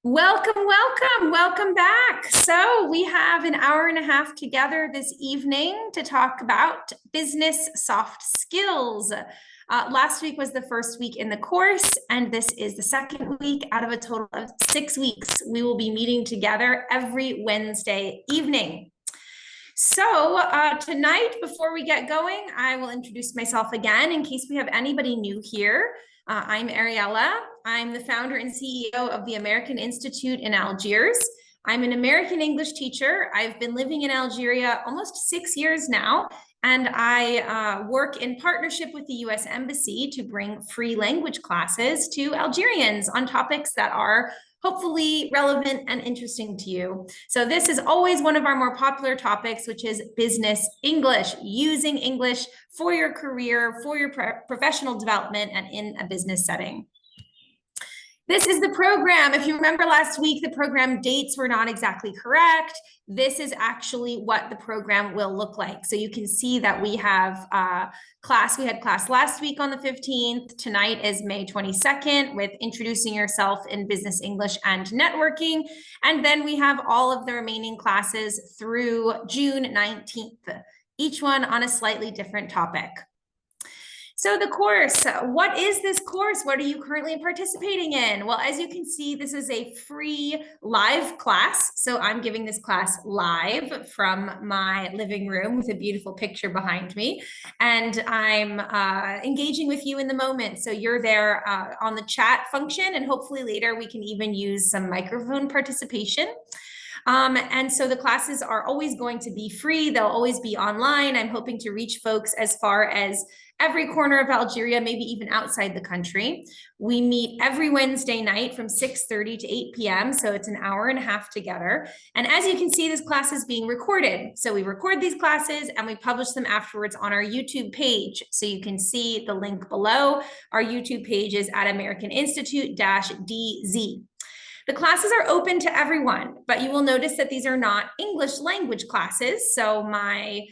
Welcome back. So we have an hour and a half together this evening to talk about business soft skills. Last week was the first week in the course, and this is the second week out of a total of 6 weeks. We will be meeting together every Wednesday evening. So tonight, before we get going, I will introduce myself again in case we have anybody new here. I'm Ariella. I'm the founder and CEO of the American Institute in Algiers. I'm an American English teacher. I've been living in Algeria almost 6 years now, and I work in partnership with the US Embassy to bring free language classes to Algerians on topics that are hopefully relevant and interesting to you. So this is always one of our more popular topics, which is business English, using English for your career, for your professional development, and in a business setting. This is the program. If you remember last week, the program dates were not exactly correct. This is actually what the program will look like. So you can see that we have class. We had class last week on the 15th. Tonight is May 22nd with introducing yourself in business English and networking. And then we have all of the remaining classes through June 19th, each one on a slightly different topic. So the course, what is this course? What are you currently participating in? Well, as you can see, this is a free live class. So I'm giving this class live from my living room with a beautiful picture behind me. And I'm engaging with you in the moment. So you're there on the chat function, and hopefully later we can even use some microphone participation. And so the classes are always going to be free. They'll always be online. I'm hoping to reach folks as far as every corner of Algeria, maybe even outside the country. We meet every Wednesday night from 6:30 to 8 p.m. So it's an hour and a half together. And as you can see, this class is being recorded. So we record these classes and we publish them afterwards on our YouTube page. So you can see the link below. Our YouTube page is at American Institute-DZ. The classes are open to everyone, but you will notice that these are not English language classes. So my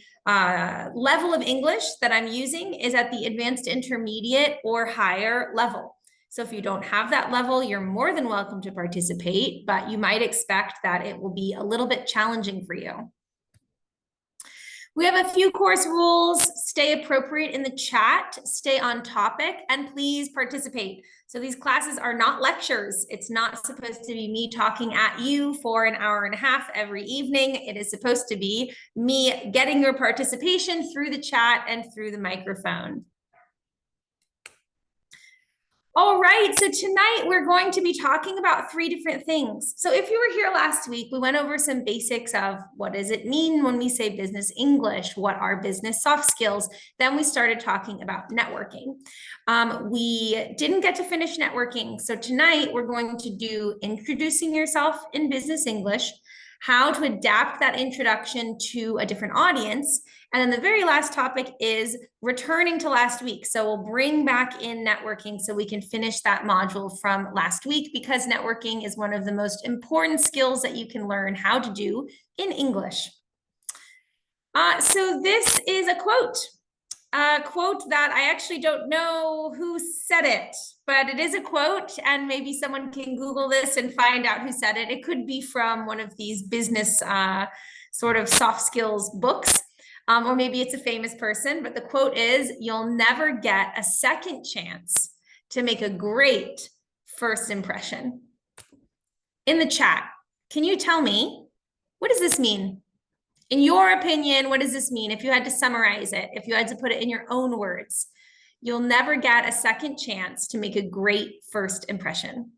level of English that I'm using is at the advanced intermediate or higher level. So if you don't have that level, you're more than welcome to participate, but you might expect that it will be a little bit challenging for you. We have a few course rules. Stay appropriate in the chat, stay on topic, and please participate. So these classes are not lectures. It's not supposed to be me talking at you for an hour and a half every evening. It is supposed to be me getting your participation through the chat and through the microphone. All right, so tonight we're going to be talking about 3 different things. So if you were here last week, we went over some basics of what does it mean when we say business English, what are business soft skills. Then we started talking about networking. We didn't get to finish networking. So tonight we're going to do introducing yourself in business English, how to adapt that introduction to a different audience. And then the very last topic is returning to last week. So we'll bring back in networking so we can finish that module from last week, because networking is one of the most important skills that you can learn how to do in English. So this is a quote that I actually don't know who said it, but it is a quote, and maybe someone can Google this and find out who said it. It could be from one of these business sort of soft skills books, or maybe it's a famous person, but the quote is, "You'll never get a second chance to make a great first impression." In the chat, can you tell me, what does this mean? In your opinion, what does this mean? If you had to summarize it, if you had to put it in your own words, you'll never get a second chance to make a great first impression.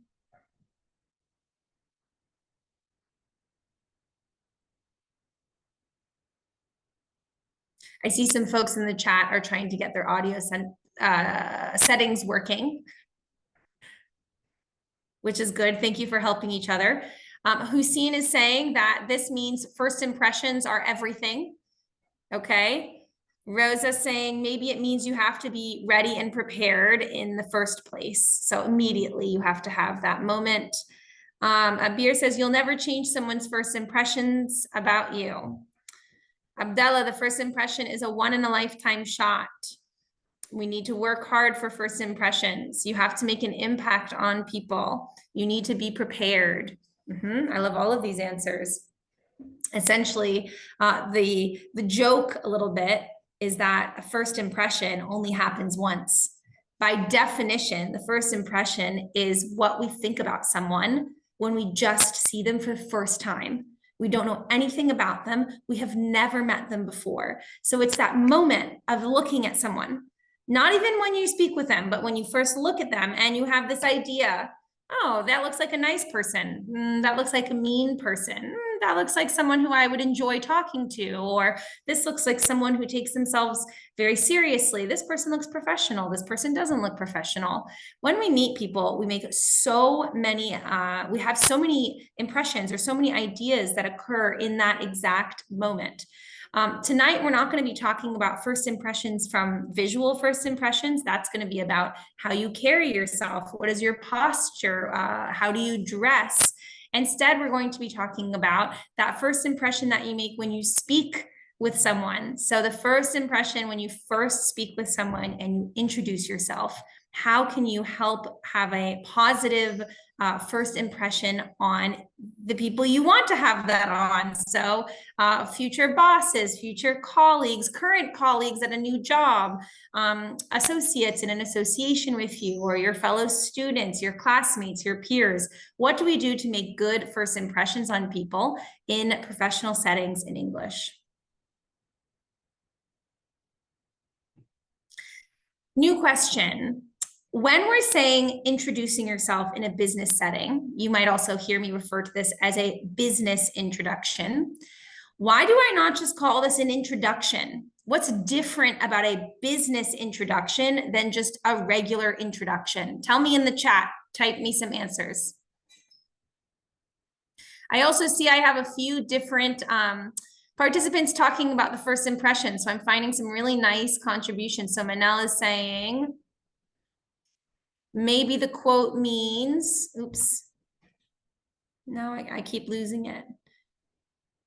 I see some folks in the chat are trying to get their audio settings working, which is good. Thank you for helping each other. Hussein is saying that this means first impressions are everything. Okay. Rosa saying maybe it means you have to be ready and prepared in the first place. So immediately you have to have that moment. Abir says you'll never change someone's first impressions about you. Abdallah, the first impression is a one-in-a-lifetime shot. We need to work hard for first impressions. You have to make an impact on people. You need to be prepared. I love all of these answers. Essentially, the joke a little bit is that a first impression only happens once. By definition, the first impression is what we think about someone when we just see them for the first time. We don't know anything about them. We have never met them before. So it's that moment of looking at someone, not even when you speak with them, but when you first look at them and you have this idea, oh, that looks like a nice person. That looks like a mean person. That looks like someone who I would enjoy talking to. Or this looks like someone who takes themselves very seriously. This person looks professional. This person doesn't look professional. When we meet people, we make so many, we have so many impressions or so many ideas that occur in that exact moment. Tonight, we're not going to be talking about first impressions from visual first impressions. That's going to be about how you carry yourself. What is your posture? How do you dress? Instead, we're going to be talking about that first impression that you make when you speak with someone. So the first impression when you first speak with someone and you introduce yourself, how can you help have a positive first impression on the people you want to have that on? So future bosses, future colleagues, current colleagues at a new job, associates in an association with you, or your fellow students, your classmates, your peers. What do we do to make good first impressions on people in professional settings in English? New question. When we're saying introducing yourself in a business setting, you might also hear me refer to this as a business introduction. Why do I not just call this an introduction? What's different about a business introduction than just a regular introduction? Tell me in the chat, type me some answers. I also see I have a few different participants talking about the first impression. So I'm finding some really nice contributions. So Manel is saying, maybe the quote means, oops, no, I keep losing it.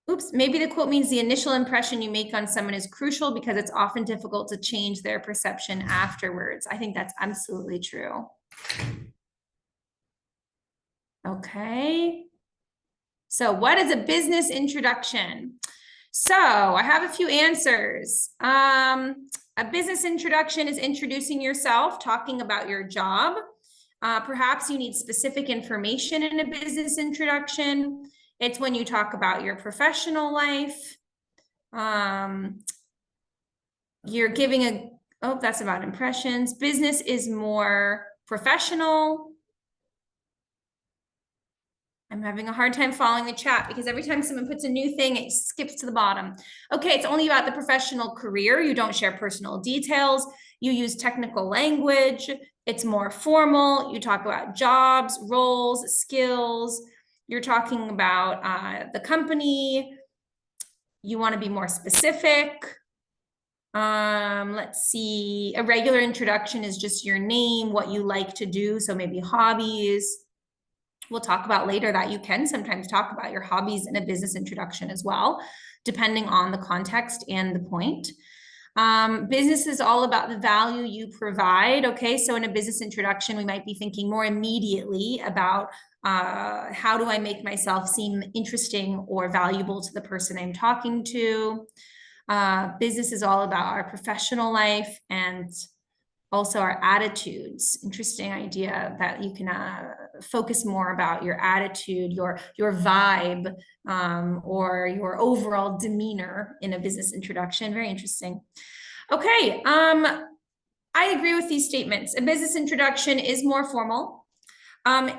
Oops, maybe the quote means the initial impression you make on someone is crucial because it's often difficult to change their perception afterwards. I think that's absolutely true. Okay. So what is a business introduction? So I have a few answers. A business introduction is introducing yourself, talking about your job. Perhaps you need specific information in a business introduction. It's when you talk about your professional life. You're giving oh, that's about impressions. Business is more professional. I'm having a hard time following the chat because every time someone puts a new thing, it skips to the bottom. Okay, it's only about the professional career. You don't share personal details. You use technical language. It's more formal. You talk about jobs, roles, skills. You're talking about the company. You want to be more specific. Let's see. A regular introduction is just your name, what you like to do. So maybe hobbies. We'll talk about later that you can sometimes talk about your hobbies in a business introduction as well, depending on the context and the point. Business is all about the value you provide. Okay, so in a business introduction, we might be thinking more immediately about how do I make myself seem interesting or valuable to the person I'm talking to. Business is all about our professional life and also our attitudes. Interesting idea that you can focus more about your attitude, your vibe, or your overall demeanor in a business introduction. Very interesting. Okay, I agree with these statements. A business introduction is more formal.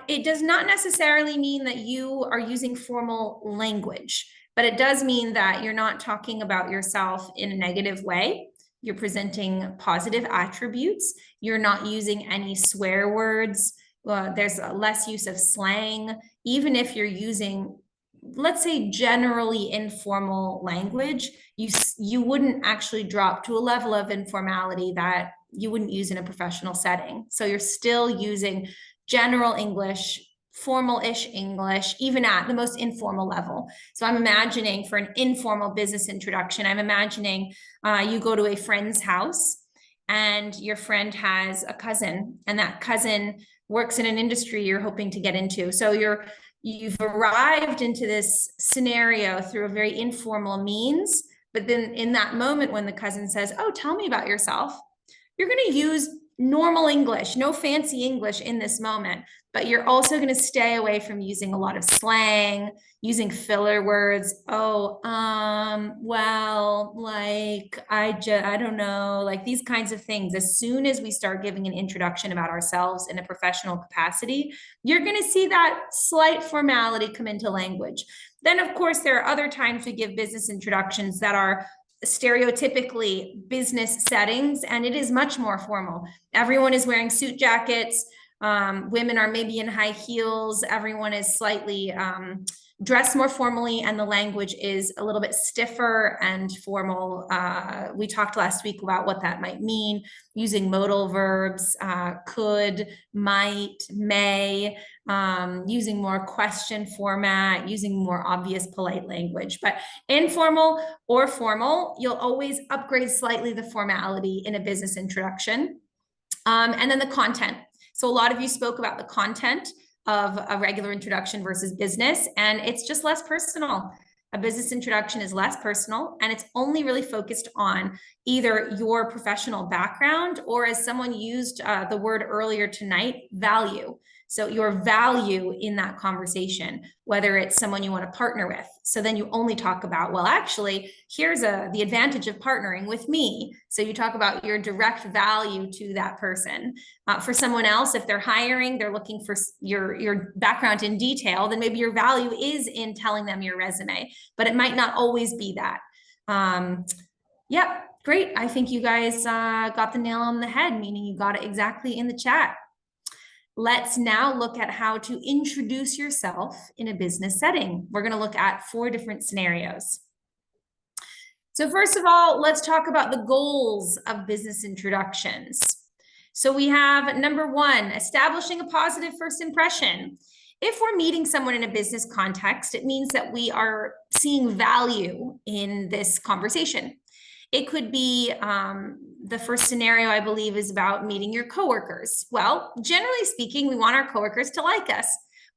It does not necessarily mean that you are using formal language, but it does mean that you're not talking about yourself in a negative way. You're presenting positive attributes. You're not using any swear words. There's less use of slang. Even if you're using, let's say, generally informal language, you wouldn't actually drop to a level of informality that you wouldn't use in a professional setting. So you're still using general English, formal-ish English, even at the most informal level. So I'm imagining for an informal business introduction, I'm imagining you go to a friend's house and your friend has a cousin, and that cousin works in an industry you're hoping to get into. So you're you've arrived into this scenario through a very informal means, but then in that moment when the cousin says, oh, tell me about yourself, you're going to use normal English, no fancy English in this moment, but you're also going to stay away from using a lot of slang, using filler words. Oh, well, like, I don't know, like these kinds of things. As soon as we start giving an introduction about ourselves in a professional capacity, you're going to see that slight formality come into language. Then, of course, there are other times we give business introductions that are stereotypically business settings, and it is much more formal. Everyone is wearing suit jackets. Women are maybe in high heels. Everyone is slightly dressed more formally, and the language is a little bit stiffer and formal. We talked last week about what that might mean, using modal verbs, could, might, may, using more question format, using more obvious polite language. But informal or formal, you'll always upgrade slightly the formality in a business introduction. And then the content. So a lot of you spoke about the content of a regular introduction versus business, and it's just less personal. A business introduction is less personal, and it's only really focused on either your professional background, or as someone used the word earlier tonight, value. So your value in that conversation, whether it's someone you want to partner with. So then you only talk about, well, actually, here's the advantage of partnering with me. So you talk about your direct value to that person. For someone else, if they're hiring, they're looking for your background in detail, then maybe your value is in telling them your resume, but it might not always be that. Yep, great. I think you guys got the nail on the head, meaning you got it exactly in the chat. Let's now look at how to introduce yourself in a business setting. We're going to look at 4 different scenarios. So first of all, let's talk about the goals of business introductions. So we have number 1, establishing a positive first impression. If we're meeting someone in a business context, it means that we are seeing value in this conversation. It could be the first scenario, I believe, is about meeting your coworkers. Well, generally speaking, we want our coworkers to like us.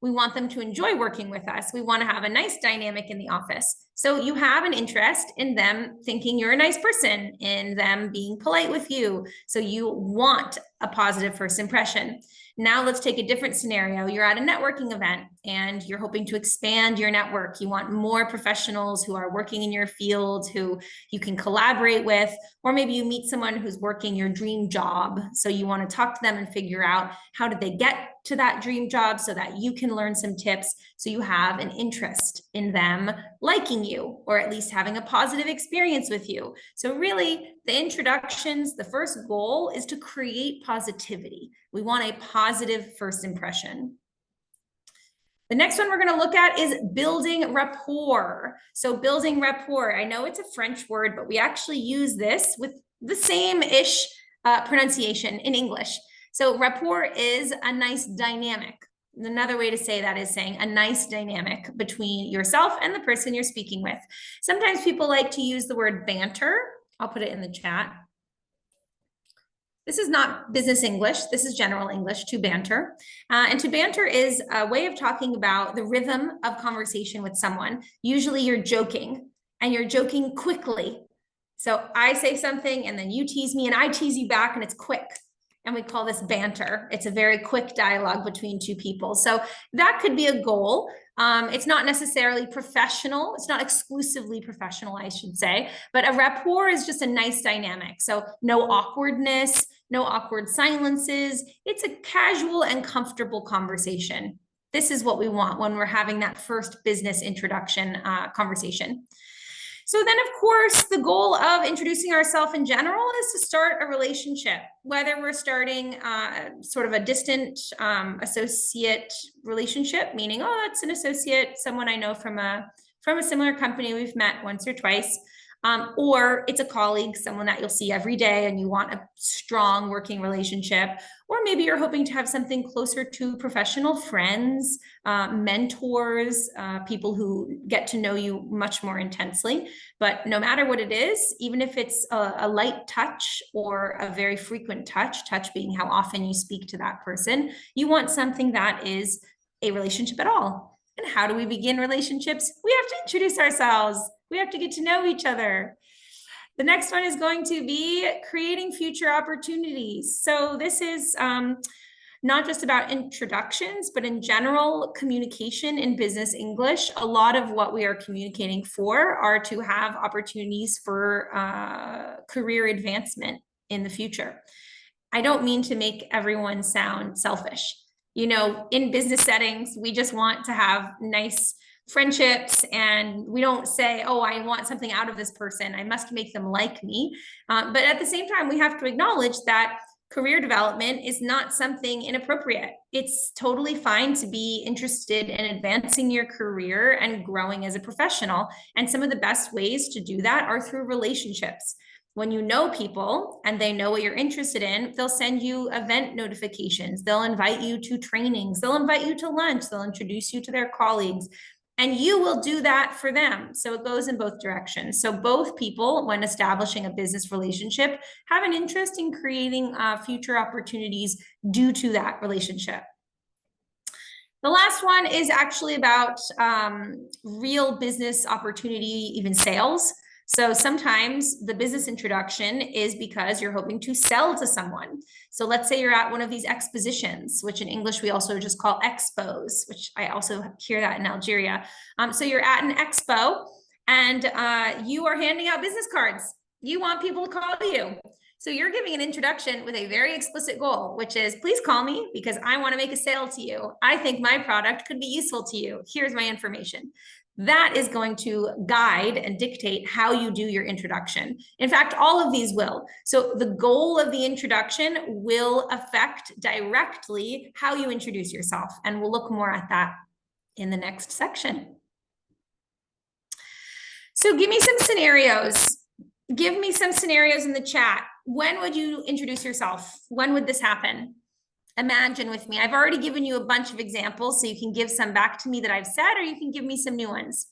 We want them to enjoy working with us. We want to have a nice dynamic in the office. So you have an interest in them thinking you're a nice person, in them being polite with you. So you want a positive first impression. Now let's take a different scenario. You're at a networking event and you're hoping to expand your network. You want more professionals who are working in your field, who you can collaborate with, or maybe you meet someone who's working your dream job. So you want to talk to them and figure out how did they get to that dream job so that you can learn some tips. So you have an interest in them liking you, or at least having a positive experience with you. So really, the introductions, the first goal is to create positivity. We want a positive first impression. The next one we're going to look at is building rapport. So building rapport, I know it's a French word, but we actually use this with the same-ish pronunciation in English. So rapport is a nice dynamic. Another way to say that is saying a nice dynamic between yourself and the person you're speaking with. Sometimes people like to use the word banter. I'll put it in the chat. This is not business English. This is general English, to banter. And to banter is a way of talking about the rhythm of conversation with someone. Usually you're joking, and you're joking quickly. So I say something and then you tease me and I tease you back, and it's quick. And we call this banter. It's a very quick dialogue between 2 people. So that could be a goal. It's not necessarily professional. It's not exclusively professional, I should say. But a rapport is just a nice dynamic. So no awkwardness, no awkward silences. It's a casual and comfortable conversation. This is what we want when we're having that first business introduction conversation. So then, of course, the goal of introducing ourselves in general is to start a relationship, whether we're starting sort of a distant associate relationship, meaning, oh, that's an associate, someone I know from a similar company we've met once or twice, or it's a colleague, someone that you'll see every day and you want a strong working relationship, or maybe you're hoping to have something closer to professional friends, mentors, people who get to know you much more intensely. But no matter what it is, even if it's a light touch or a very frequent touch being how often you speak to that person, you want something that is a relationship at all. And how do we begin relationships? We have to introduce ourselves. We have to get to know each other. The next one is going to be creating future opportunities. So this is not just about introductions, but in general communication in business English. A lot of what we are communicating for are to have opportunities for career advancement in the future. I don't mean to make everyone sound selfish. You know, in business settings, we just want to have nice friendships, and we don't say, oh, I want something out of this person, I must make them like me. But at the same time, we have to acknowledge that career development is not something inappropriate. It's totally fine to be interested in advancing your career and growing as a professional. And some of the best ways to do that are through relationships. When you know people and they know what you're interested in, they'll send you event notifications. They'll invite you to trainings. They'll invite you to lunch. They'll introduce you to their colleagues. And you will do that for them. So it goes in both directions. So both people, when establishing a business relationship, have an interest in creating future opportunities due to that relationship. The last one is actually about real business opportunity, even sales. So sometimes the business introduction is because you're hoping to sell to someone. So let's say you're at one of these expositions, which in English we also just call expos, which I also hear that in Algeria. So you're at an expo and you are handing out business cards. You want people to call you. So you're giving an introduction with a very explicit goal, which is, please call me because I want to make a sale to you. I think my product could be useful to you. Here's my information. That is going to guide and dictate how you do your introduction. In fact, all of these will. So the goal of the introduction will affect directly how you introduce yourself. And we'll look more at that in the next section. So give me some scenarios. Give me some scenarios in the chat. When would you introduce yourself? When would this happen? Imagine with me. I've already given you a bunch of examples, so you can give some back to me that I've said, or you can give me some new ones.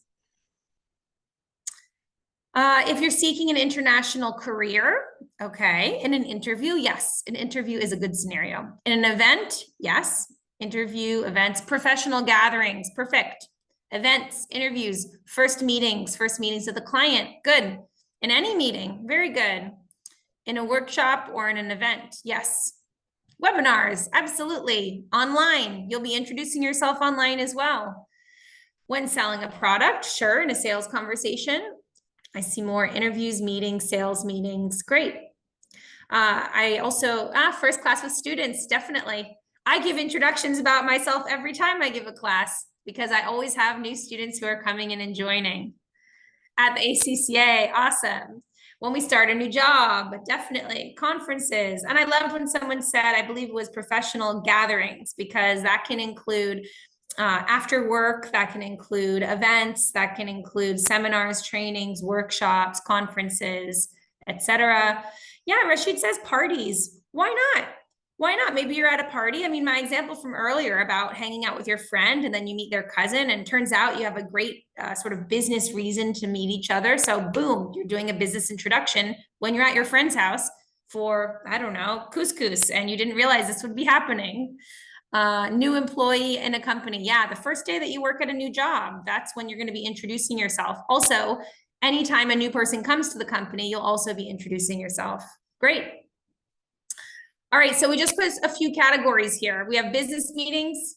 If you're seeking an international career, okay. In an interview, yes, an interview is a good scenario. In an event, yes. Interview, events, professional gatherings, perfect. Events, interviews, first meetings with the client, good. In any meeting, very good. In a workshop or in an event, yes. Webinars, absolutely. Online, you'll be introducing yourself online as well. When selling a product, sure, in a sales conversation. I see more interviews, meetings, sales meetings, great. I also, first class with students, definitely. I give introductions about myself every time I give a class because I always have new students who are coming in and joining. At the ACCA, awesome. When we start a new job, definitely. Conferences. And I loved when someone said, I believe it was professional gatherings, because that can include after work, that can include events, that can include seminars, trainings, workshops, conferences, etc. Yeah, Rashid says parties. Why not? Why not? Maybe you're at a party. I mean, my example from earlier about hanging out with your friend and then you meet their cousin and turns out you have a great sort of business reason to meet each other. So boom, you're doing a business introduction when you're at your friend's house for, I don't know, couscous, and you didn't realize this would be happening. New employee in a company. Yeah, the first day that you work at a new job, that's when you're going to be introducing yourself. Also, anytime a new person comes to the company, you'll also be introducing yourself. Great. All right, so we just put a few categories here. We have business meetings,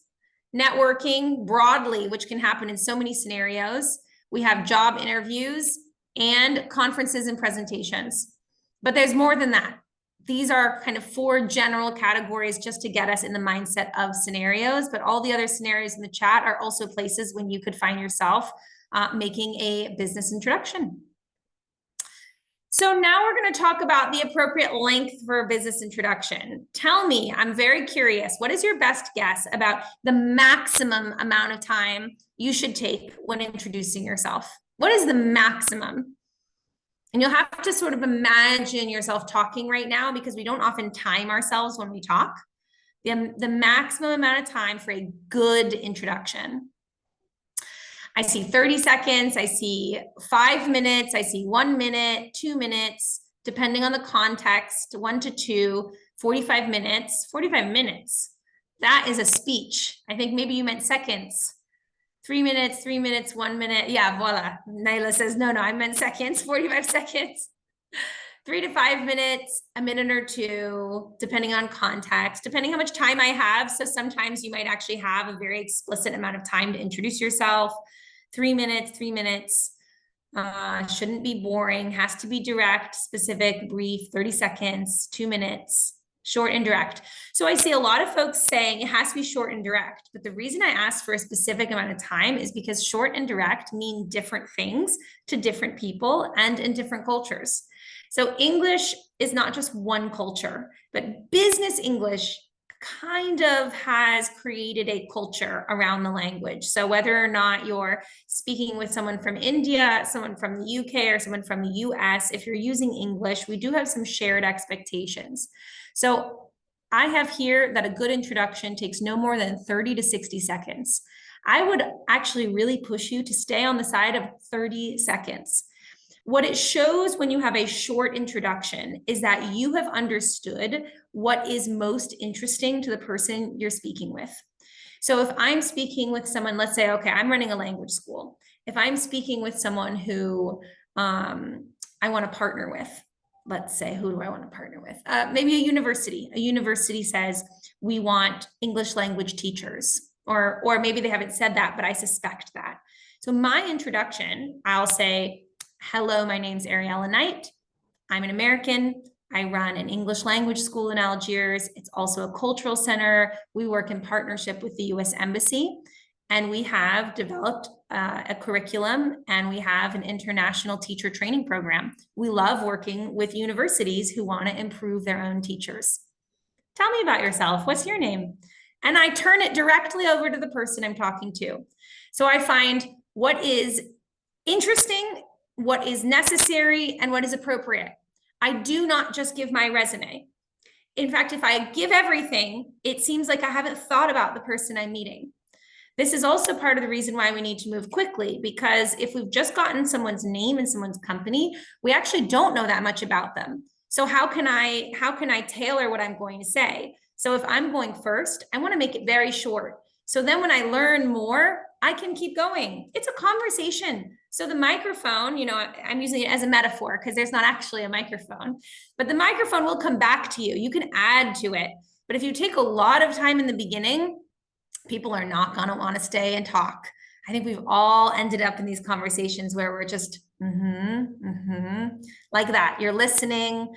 networking broadly, which can happen in so many scenarios. We have job interviews and conferences and presentations. But there's more than that. These are kind of 4 general categories just to get us in the mindset of scenarios, but all the other scenarios in the chat are also places when you could find yourself making a business introduction. So now we're going to talk about the appropriate length for a business introduction. Tell me, I'm very curious, what is your best guess about the maximum amount of time you should take when introducing yourself? What is the maximum? And you'll have to sort of imagine yourself talking right now, because we don't often time ourselves when we talk. The maximum amount of time for a good introduction. I see 30 seconds, I see 5 minutes, I see 1 minute, 2 minutes, depending on the context, 1 to 2, 45 minutes, 45 minutes. That is a speech. I think maybe you meant seconds. 3 minutes, 3 minutes, 1 minute. Yeah, voila. Naila says, no, I meant seconds, 45 seconds. 3 to 5 minutes, a minute or two, depending on context, depending how much time I have. So sometimes you might actually have a very explicit amount of time to introduce yourself. 3 minutes, 3 minutes. Shouldn't be boring, has to be direct, specific, brief, 30 seconds, 2 minutes, short and direct. So I see a lot of folks saying it has to be short and direct, but the reason I ask for a specific amount of time is because short and direct mean different things to different people and in different cultures. So English is not just one culture, but business English kind of has created a culture around the language. So whether or not you're speaking with someone from India, someone from the UK, or someone from the US, if you're using English, we do have some shared expectations. So I have here that a good introduction takes no more than 30 to 60 seconds. I would actually really push you to stay on the side of 30 seconds. What it shows when you have a short introduction is that you have understood what is most interesting to the person you're speaking with. So if I'm speaking with someone, let's say, okay, I'm running a language school. If I'm speaking with someone who I want to partner with, let's say, who do I want to partner with? Maybe a university. A university says, we want English language teachers, or maybe they haven't said that, but I suspect that. So my introduction, I'll say, hello, my name's Ariella Knight. I'm an American. I run an English language school in Algiers. It's also a cultural center. We work in partnership with the US Embassy, and we have developed a curriculum, and we have an international teacher training program. We love working with universities who want to improve their own teachers. Tell me about yourself. What's your name? And I turn it directly over to the person I'm talking to. So I find what is interesting, what is necessary, and what is appropriate. I do not just give my resume. In fact, if I give everything, it seems like I haven't thought about the person I'm meeting. This is also part of the reason why we need to move quickly, because if we've just gotten someone's name and someone's company, we actually don't know that much about them. So how can I tailor what I'm going to say? So if I'm going first, I want to make it very short. So then when I learn more, I can keep going. It's a conversation. So the microphone, I'm using it as a metaphor because there's not actually a microphone, but the microphone will come back to you. You can add to it. But if you take a lot of time in the beginning, people are not going to want to stay and talk. I think we've all ended up in these conversations where we're just like that. You're listening.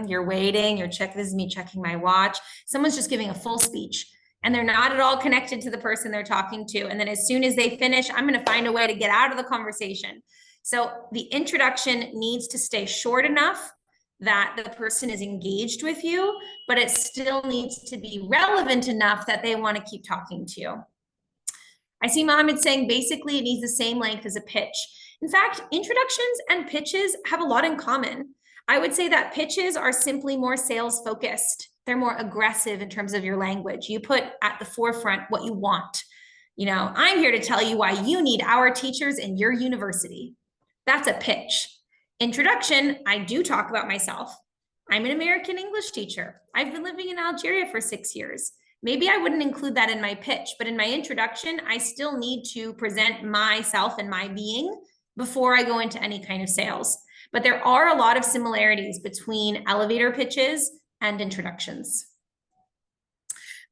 You're waiting. This is me checking my watch. Someone's just giving a full speech, and they're not at all connected to the person they're talking to. And then as soon as they finish, I'm going to find a way to get out of the conversation. So the introduction needs to stay short enough that the person is engaged with you, but it still needs to be relevant enough that they want to keep talking to you. I see Mohammed saying basically it needs the same length as a pitch. In fact, introductions and pitches have a lot in common. I would say that pitches are simply more sales focused. They're more aggressive in terms of your language. You put at the forefront what you want. I'm here to tell you why you need our teachers in your university. That's a pitch. Introduction, I do talk about myself. I'm an American English teacher. I've been living in Algeria for 6 years. Maybe I wouldn't include that in my pitch, but in my introduction, I still need to present myself and my being before I go into any kind of sales. But there are a lot of similarities between elevator pitches and introductions.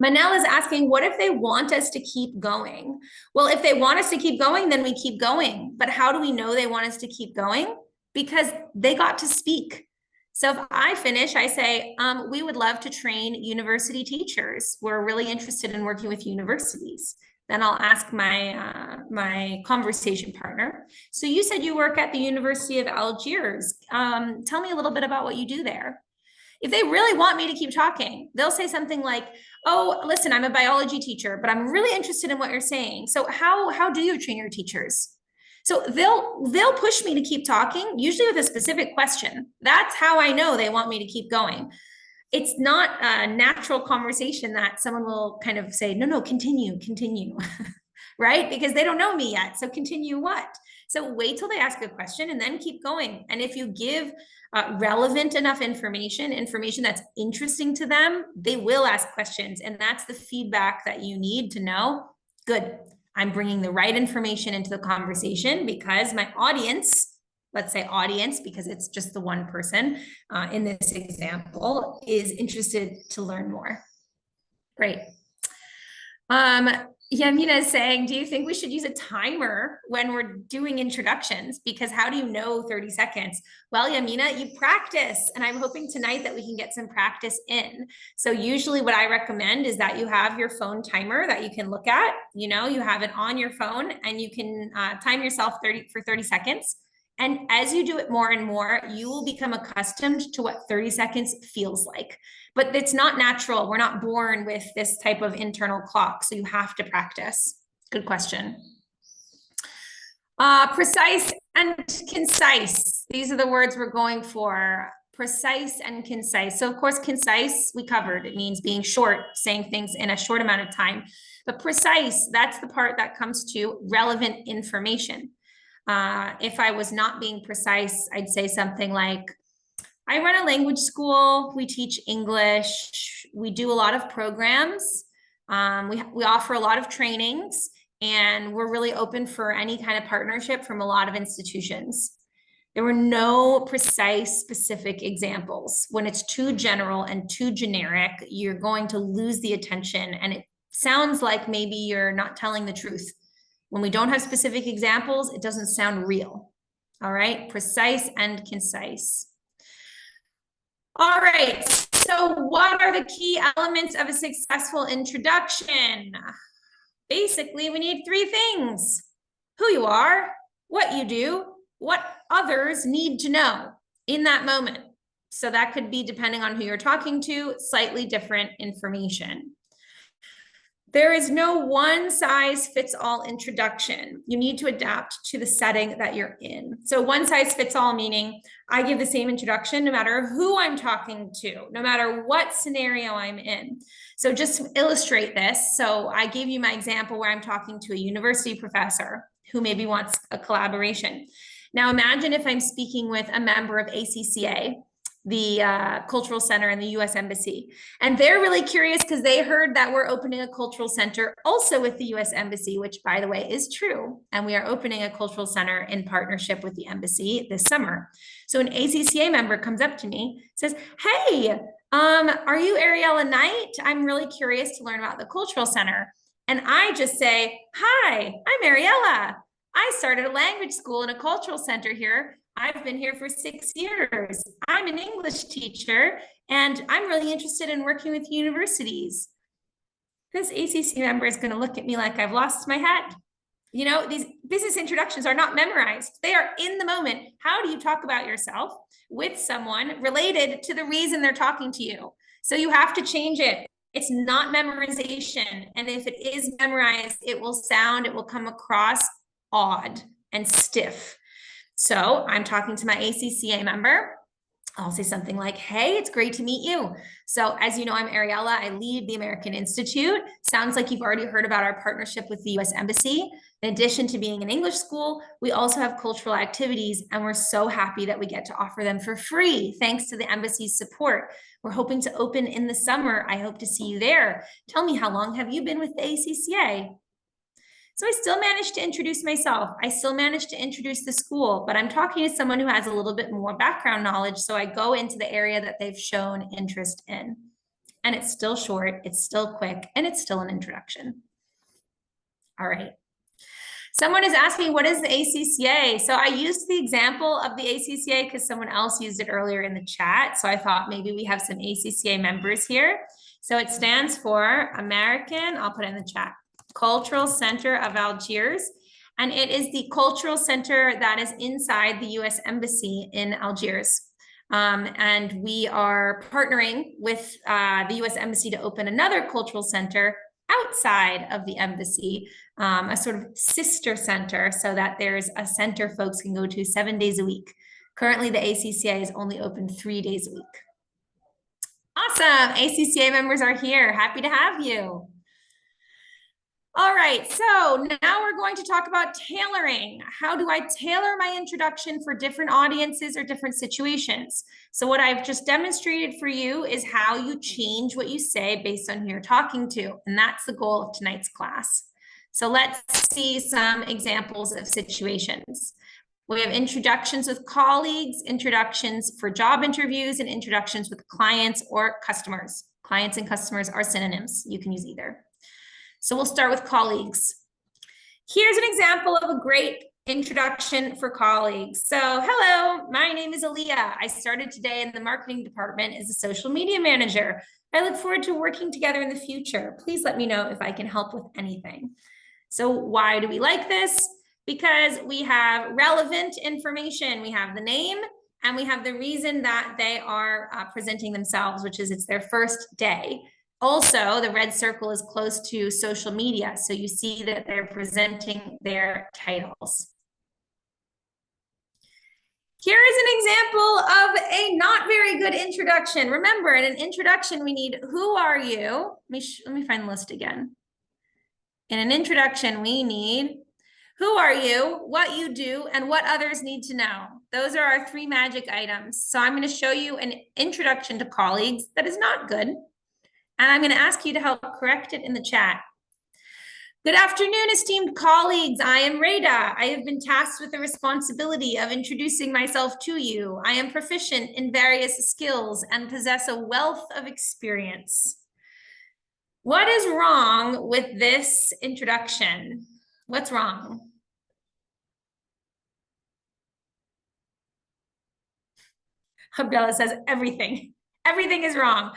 Manel is asking, what if they want us to keep going? Well, if they want us to keep going, then we keep going. But how do we know they want us to keep going? Because they got to speak. So if I finish, I say, we would love to train university teachers. We're really interested in working with universities. Then I'll ask my conversation partner. So you said you work at the University of Algiers. Tell me a little bit about what you do there. If they really want me to keep talking, they'll say something like, oh, listen, I'm a biology teacher, but I'm really interested in what you're saying. So how do you train your teachers? So they'll push me to keep talking, usually with a specific question. That's how I know they want me to keep going. It's not a natural conversation that someone will kind of say, no, continue, right? Because they don't know me yet. So continue what? So wait till they ask a question and then keep going. And if you give relevant enough information that's interesting to them, they will ask questions. And that's the feedback that you need to know, good, I'm bringing the right information into the conversation because my audience, let's say audience, because it's just the one person in this example, is interested to learn more. Great. Yamina is saying, do you think we should use a timer when we're doing introductions? Because how do you know 30 seconds? Well, Yamina, you practice, and I'm hoping tonight that we can get some practice in. So usually what I recommend is that you have your phone timer that you can look at, you know, you have it on your phone and you can time yourself for 30 seconds. And as you do it more and more, you will become accustomed to what 30 seconds feels like. But it's not natural. We're not born with this type of internal clock. So you have to practice. Good question. Precise and concise. These are the words we're going for. Precise and concise. So of course, concise, we covered. It means being short, saying things in a short amount of time. But precise, that's the part that comes to relevant information. If I was not being precise, I'd say something like, I run a language school, we teach English, we do a lot of programs, we offer a lot of trainings, and we're really open for any kind of partnership from a lot of institutions. There were no precise, specific examples. When it's too general and too generic, you're going to lose the attention, and it sounds like maybe you're not telling the truth. When we don't have specific examples, it doesn't sound real. All right, precise and concise. All right, so what are the key elements of a successful introduction? Basically, we need three things: who you are, what you do, what others need to know in that moment. So that could be, depending on who you're talking to, slightly different information. There is no one size fits all introduction. You need to adapt to the setting that you're in. So one size fits all, meaning I give the same introduction no matter who I'm talking to, no matter what scenario I'm in. So just to illustrate this, so I gave you my example where I'm talking to a university professor who maybe wants a collaboration. Now imagine if I'm speaking with a member of ACCA, the cultural center in the US Embassy. And they're really curious because they heard that we're opening a cultural center also with the US Embassy, which by the way is true. And we are opening a cultural center in partnership with the embassy this summer. So an ACCA member comes up to me, says, hey, are you Ariella Knight? I'm really curious to learn about the cultural center. And I just say, hi, I'm Ariella. I started a language school and a cultural center here. I've been here for 6 years. I'm an English teacher, and I'm really interested in working with universities. This ACC member is going to look at me like I've lost my head. You know, these business introductions are not memorized. They are in the moment. How do you talk about yourself with someone related to the reason they're talking to you? So you have to change it. It's not memorization. And if it is memorized, it will come across odd and stiff. So I'm talking to my ACCA member. I'll say something like, hey, it's great to meet you. So as you know, I'm Ariella. I lead the American Institute. Sounds like you've already heard about our partnership with the US Embassy. In addition to being an English school, we also have cultural activities, and we're so happy that we get to offer them for free, thanks to the embassy's support. We're hoping to open in the summer. I hope to see you there. Tell me, how long have you been with the ACCA? So I still managed to introduce myself. I still managed to introduce the school, but I'm talking to someone who has a little bit more background knowledge. So I go into the area that they've shown interest in. And it's still short, it's still quick, and it's still an introduction. All right. Someone is asking, what is the ACCA? So I used the example of the ACCA because someone else used it earlier in the chat. So I thought maybe we have some ACCA members here. So it stands for American, I'll put it in the chat, Cultural Center of Algiers, and it is the cultural center that is inside the US Embassy in Algiers. And we are partnering with the US Embassy to open another cultural center outside of the embassy, a sort of sister center, so that there's a center folks can go to 7 days a week. Currently, the ACCA is only open 3 days a week. Awesome, ACCA members are here. Happy to have you. All right, so now we're going to talk about tailoring. How do I tailor my introduction for different audiences or different situations? So what I've just demonstrated for you is how you change what you say based on who you're talking to, and that's the goal of tonight's class. So let's see some examples of situations. We have introductions with colleagues, introductions for job interviews, and introductions with clients or customers. Clients and customers are synonyms. You can use either. So we'll start with colleagues. Here's an example of a great introduction for colleagues. So hello, my name is Aaliyah. I started today in the marketing department as a social media manager. I look forward to working together in the future. Please let me know if I can help with anything. So why do we like this? Because we have relevant information. We have the name and we have the reason that they are presenting themselves, which is it's their first day. Also, the red circle is close to social media, so you see that they're presenting their titles. Here is an example of a not very good introduction. Remember, in an introduction, we need who are you? Let me find the list again. In an introduction, we need who are you, what you do, and what others need to know. Those are our three magic items. So I'm going to show you an introduction to colleagues that is not good. And I'm going to ask you to help correct it in the chat. Good afternoon, esteemed colleagues. I am Rada. I have been tasked with the responsibility of introducing myself to you. I am proficient in various skills and possess a wealth of experience. What is wrong with this introduction? What's wrong? Abdullah says everything. Everything is wrong.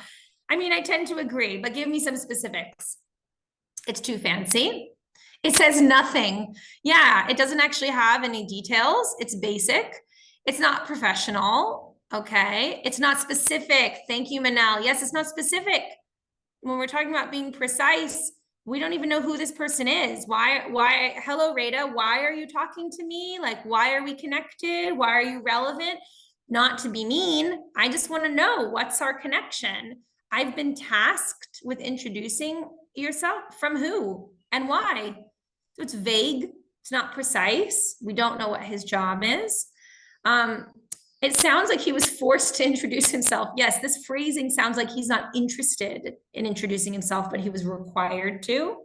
I mean, I tend to agree, but give me some specifics. It's too fancy. It says nothing. Yeah, it doesn't actually have any details. It's basic. It's not professional. Okay. It's not specific. Thank you, Manal. Yes, it's not specific. When we're talking about being precise, we don't even know who this person is. Why, hello, Rada, why are you talking to me? Like, why are we connected? Why are you relevant? Not to be mean. I just want to know what's our connection. I've been tasked with introducing yourself. From who and why? So it's vague. It's not precise. We don't know what his job is. It sounds like he was forced to introduce himself. Yes, this phrasing sounds like he's not interested in introducing himself, but he was required to.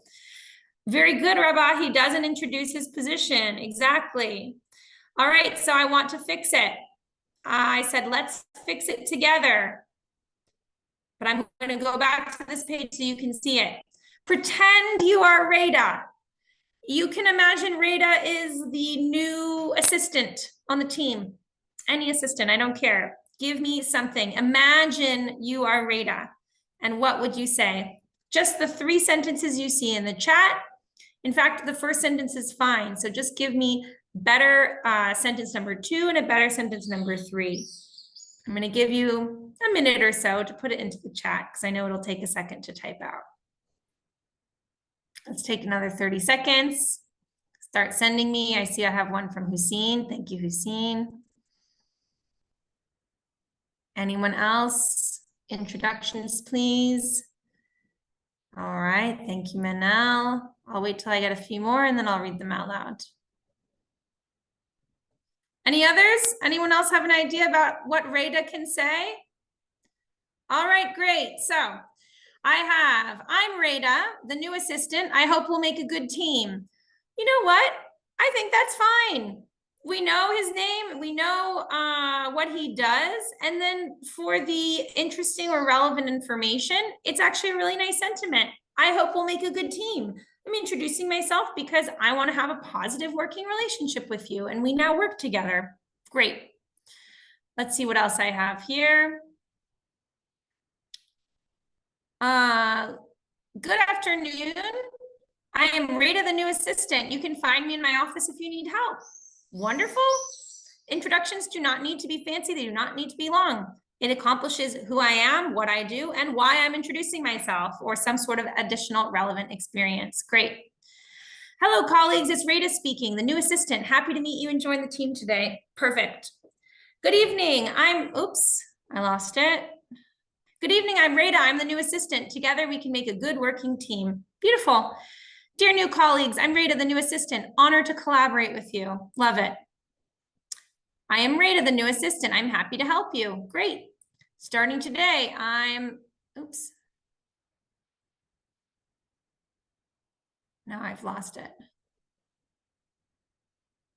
Very good, Rabah. He doesn't introduce his position. Exactly. All right, so I want to fix it. I said, let's fix it together. But I'm going to go back to this page so you can see it. Pretend you are Rada. You can imagine Rada is the new assistant on the team. Any assistant, I don't care. Give me something. Imagine you are Rada. And what would you say? Just the 3 sentences you see in the chat. In fact, the first sentence is fine. So just give me better sentence number 2 and a better sentence number 3. I'm going to give you a minute or so to put it into the chat because I know it'll take a second to type out. Let's take another 30 seconds. Start sending me. I see I have one from Hussein. Thank you, Hussein. Anyone else? Introductions, please. All right. Thank you, Manal. I'll wait till I get a few more and then I'll read them out loud. Any others? Anyone else have an idea about what Rada can say? All right, great. So I'm Rada, the new assistant. I hope we'll make a good team. You know what? I think that's fine. We know his name, we know what he does, and then for the interesting or relevant information, it's actually a really nice sentiment. I hope we'll make a good team. I'm introducing myself because I want to have a positive working relationship with you, and we now work together. Great. Let's see what else I have here. Good afternoon. I am Rita, the new assistant. You can find me in my office if you need help. Wonderful. Introductions do not need to be fancy. They do not need to be long. It accomplishes who I am, what I do, and why I'm introducing myself or some sort of additional relevant experience. Great. Hello, colleagues. It's Rita speaking, the new assistant. Happy to meet you and join the team today. Perfect. Good evening. Oops, I lost it. Good evening. I'm Rita. I'm the new assistant. Together, we can make a good working team. Beautiful. Dear new colleagues, I'm Rita, the new assistant. Honored to collaborate with you. Love it. I am Rita, the new assistant. I'm happy to help you. Great. Starting today, oops. Now I've lost it.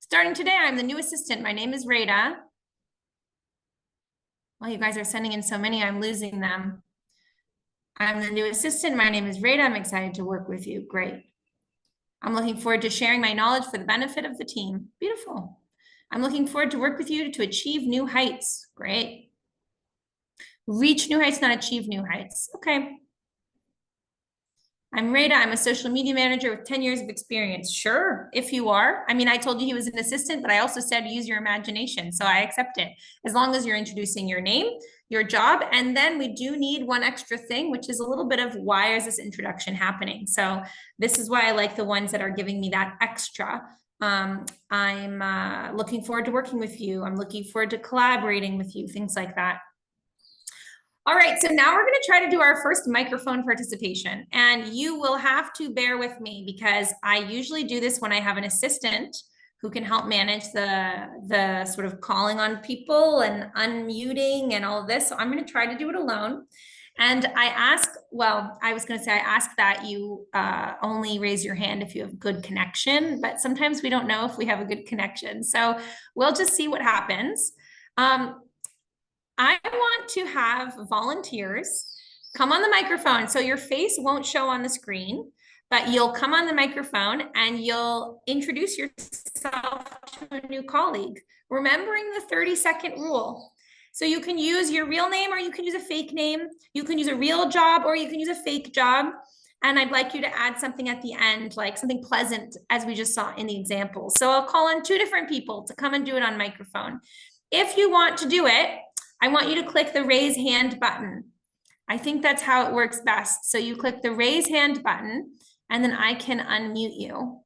Starting today, I'm the new assistant. My name is Rita. Well, you guys are sending in so many, I'm losing them. I'm the new assistant. My name is Rita. I'm excited to work with you. Great. I'm looking forward to sharing my knowledge for the benefit of the team. Beautiful. I'm looking forward to work with you to achieve new heights. Great. Reach new heights, not achieve new heights. Okay. I'm Rita. I'm a social media manager with 10 years of experience. Sure, if you are. I mean, I told you he was an assistant, but I also said use your imagination. So I accept it. As long as you're introducing your name, your job, and then we do need one extra thing, which is a little bit of why is this introduction happening? So this is why I like the ones that are giving me that extra. I'm looking forward to working with you. I'm looking forward to collaborating with you, things like that. All right, so now we're going to try to do our first microphone participation, and you will have to bear with me because I usually do this when I have an assistant who can help manage the sort of calling on people and unmuting and all of this. So I'm going to try to do it alone. And I ask that you only raise your hand if you have good connection, but sometimes we don't know if we have a good connection. So we'll just see what happens. I want to have volunteers come on the microphone. So your face won't show on the screen, but you'll come on the microphone and you'll introduce yourself to a new colleague, remembering the 30-second rule. So you can use your real name or you can use a fake name. You can use a real job or you can use a fake job. And I'd like you to add something at the end, like something pleasant, as we just saw in the example. So I'll call on 2 different people to come and do it on microphone. If you want to do it, I want you to click the raise hand button. I think that's how it works best. So you click the raise hand button and then I can unmute you.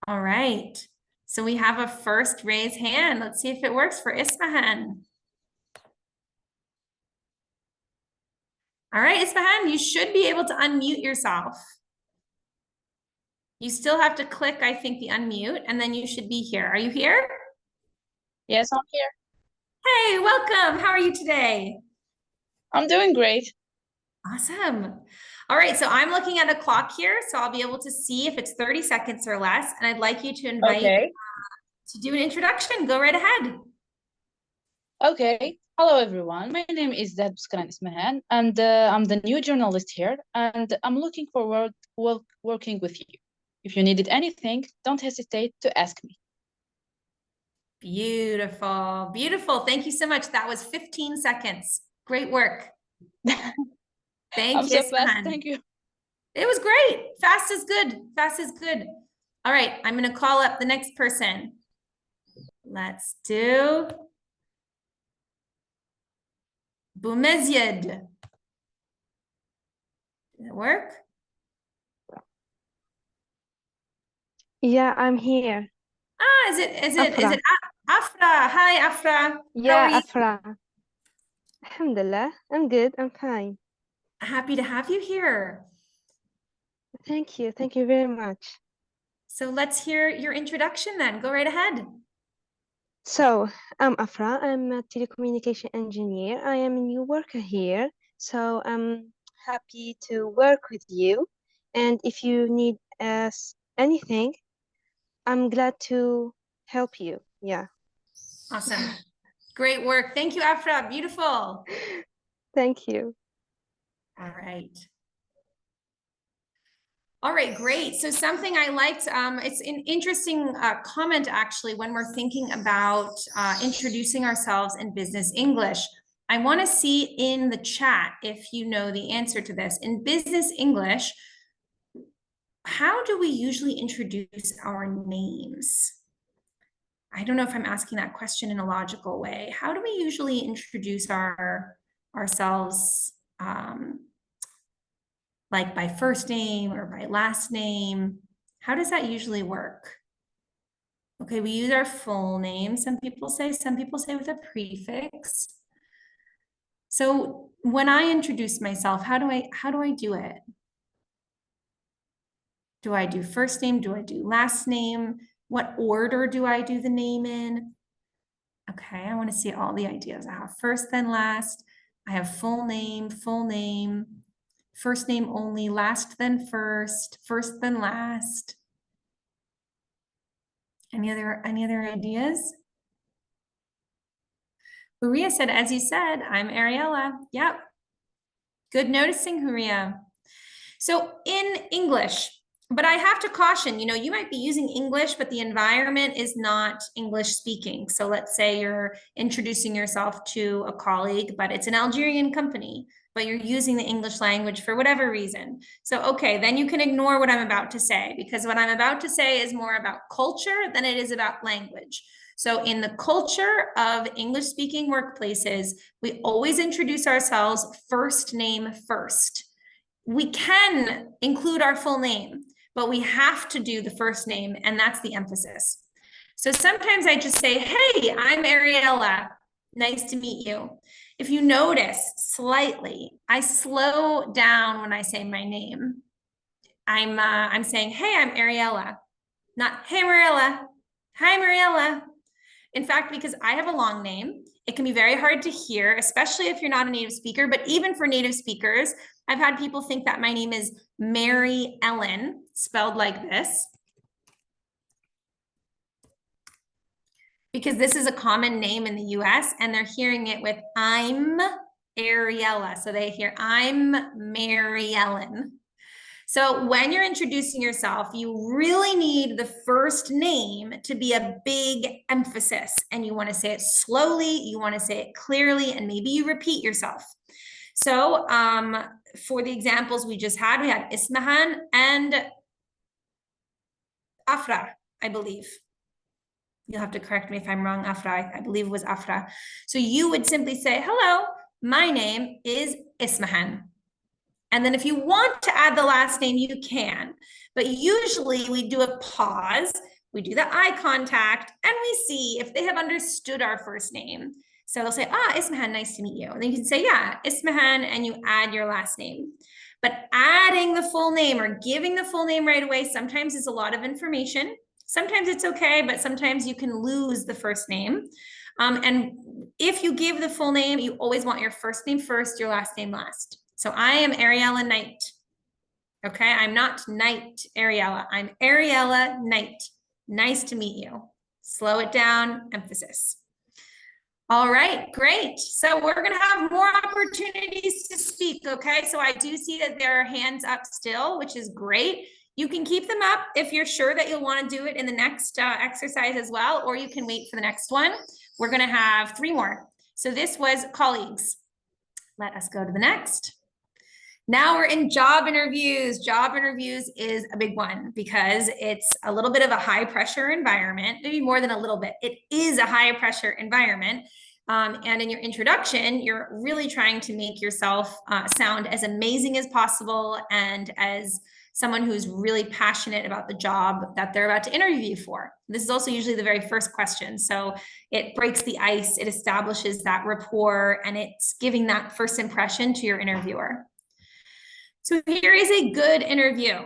All right. So we have a first raise hand. Let's see if it works for Isfahan. All right, Isfahan, you should be able to unmute yourself. You still have to click, I think, the unmute, and then you should be here. Are you here? Yes, I'm here. Hey, welcome. How are you today? I'm doing great. Awesome. All right, so I'm looking at a clock here, so I'll be able to see if it's 30 seconds or less, and I'd like you to invite to do an introduction. Go right ahead. Okay. Hello, everyone. My name is Zed Buskaran Ismahan, and I'm the new journalist here, and I'm looking forward to working with you. If you needed anything, don't hesitate to ask me. Beautiful. Beautiful. Thank you so much. That was 15 seconds. Great work. Thank I'm you, so fast. Isfahan. Thank you. It was great. Fast is good. Fast is good. All right, I'm going to call up the next person. Let's do Boumezyed. Did it work? Yeah, I'm here. Is it Afra? Hi, Afra. Yeah, How are you? Afra. Alhamdulillah, I'm good. I'm fine. Happy to have you here. Thank you. Thank you very much. So let's hear your introduction then. Go right ahead. So, I'm Afra. I'm a telecommunication engineer. I am a new worker here. So, I'm happy to work with you. And if you need anything, I'm glad to help you. Yeah. Awesome. Great work. Thank you, Afra. Beautiful. Thank you. All right. All right, great. So something I liked, it's an interesting comment actually when we're thinking about introducing ourselves in business English. I want to see in the chat if you know the answer to this. In business English, how do we usually introduce our names? I don't know if I'm asking that question in a logical way. How do we usually introduce ourselves? Like by first name or by last name? How does that usually work? Okay, we use our full name, some people say with a prefix. So when I introduce myself, how do I do it? Do I do first name? Do I do last name? What order do I do the name in? Okay, I want to see all the ideas. I have first, then last. I have full name, first name only, last, then first, then last. Any other ideas? Huria said, as you said, I'm Ariella. Yep. Good noticing, Huria. So in English, but I have to caution, you know, you might be using English, but the environment is not English speaking. So let's say you're introducing yourself to a colleague, but it's an Algerian company, but you're using the English language for whatever reason. So, okay, then you can ignore what I'm about to say, because what I'm about to say is more about culture than it is about language. So in the culture of English speaking workplaces, we always introduce ourselves first name first. We can include our full name, but we have to do the first name, and that's the emphasis. So sometimes I just say, hey, I'm Ariella. Nice to meet you. If you notice slightly, I slow down when I say my name. I'm saying, hey, I'm Ariella, not hey, Mariella. Hi, Mariella. In fact, because I have a long name, it can be very hard to hear, especially if you're not a native speaker, but even for native speakers, I've had people think that my name is Mary Ellen, spelled like this, because this is a common name in the US and they're hearing it with I'm Ariella. So they hear I'm Mary Ellen. So when you're introducing yourself, you really need the first name to be a big emphasis, and you want to say it slowly, you want to say it clearly, and maybe you repeat yourself. So for the examples we just had, we had Ismahan and Afra, I believe. You'll have to correct me if I'm wrong, Afra. I believe it was Afra. So you would simply say, hello, my name is Ismahan. And then if you want to add the last name, you can. But usually we do a pause, we do the eye contact, and we see if they have understood our first name. So they'll say, Ismahan, nice to meet you. And then you can say, yeah, Ismahan, and you add your last name. But adding the full name or giving the full name right away sometimes is a lot of information. Sometimes it's okay, but sometimes you can lose the first name. And if you give the full name, you always want your first name first, your last name last. So I am Ariella Knight. Okay, I'm not Knight Ariella. I'm Ariella Knight. Nice to meet you. Slow it down, emphasis. All right, great. So we're going to have more opportunities to speak. Okay, so I do see that there are hands up still, which is great. You can keep them up if you're sure that you'll want to do it in the next exercise as well, or you can wait for the next one. We're going to have 3 more. So this was colleagues. Let us go to the next. Now we're in job interviews. Job interviews is a big one because it's a little bit of a high pressure environment, maybe more than a little bit. It is a high pressure environment. And in your introduction, you're really trying to make yourself sound as amazing as possible and as someone who's really passionate about the job that they're about to interview you for. This is also usually the very first question. So it breaks the ice, it establishes that rapport, and it's giving that first impression to your interviewer. So here is a good interview.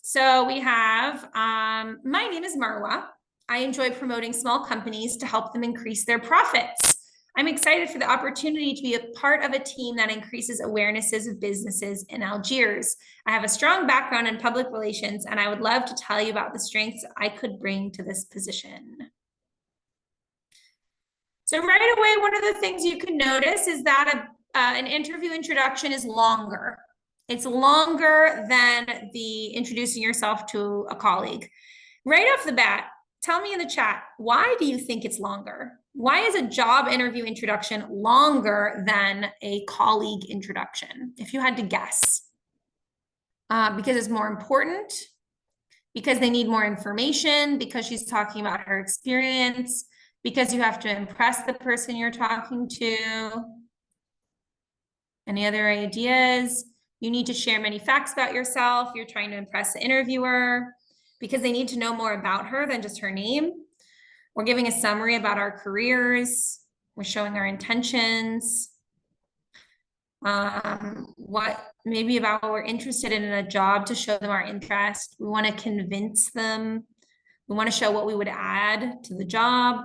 So we have, my name is Marwa. I enjoy promoting small companies to help them increase their profits. I'm excited for the opportunity to be a part of a team that increases awarenesses of businesses in Algiers. I have a strong background in public relations, and I would love to tell you about the strengths I could bring to this position. So right away, one of the things you can notice is that an interview introduction is longer. It's longer than the introducing yourself to a colleague. Right off the bat, tell me in the chat, why do you think it's longer? Why is a job interview introduction longer than a colleague introduction, if you had to guess? Because it's more important, because they need more information, because she's talking about her experience, because you have to impress the person you're talking to. Any other ideas? You need to share many facts about yourself. You're trying to impress the interviewer because they need to know more about her than just her name. We're giving a summary about our careers. We're showing our intentions. What maybe about what we're interested in a job to show them our interest. We want to convince them. We want to show what we would add to the job.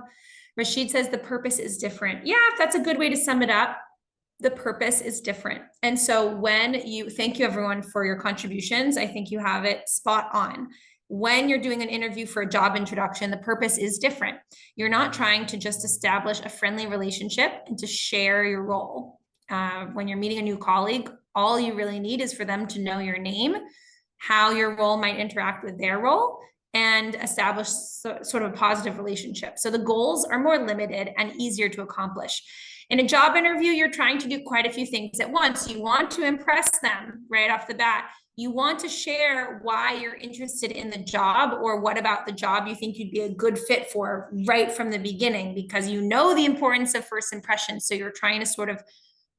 Rashid says the purpose is different. Yeah, that's a good way to sum it up. The purpose is different. And so when you, thank you everyone for your contributions. I think you have it spot on. When you're doing an interview for a job introduction, the purpose is different. You're not trying to just establish a friendly relationship and to share your role. When you're meeting a new colleague, all you really need is for them to know your name, how your role might interact with their role, and establish sort of a positive relationship. So the goals are more limited and easier to accomplish. In a job interview, you're trying to do quite a few things at once. You want to impress them right off the bat. You want to share why you're interested in the job, or what about the job you think you'd be a good fit for right from the beginning, because you know the importance of first impressions. So you're trying to sort of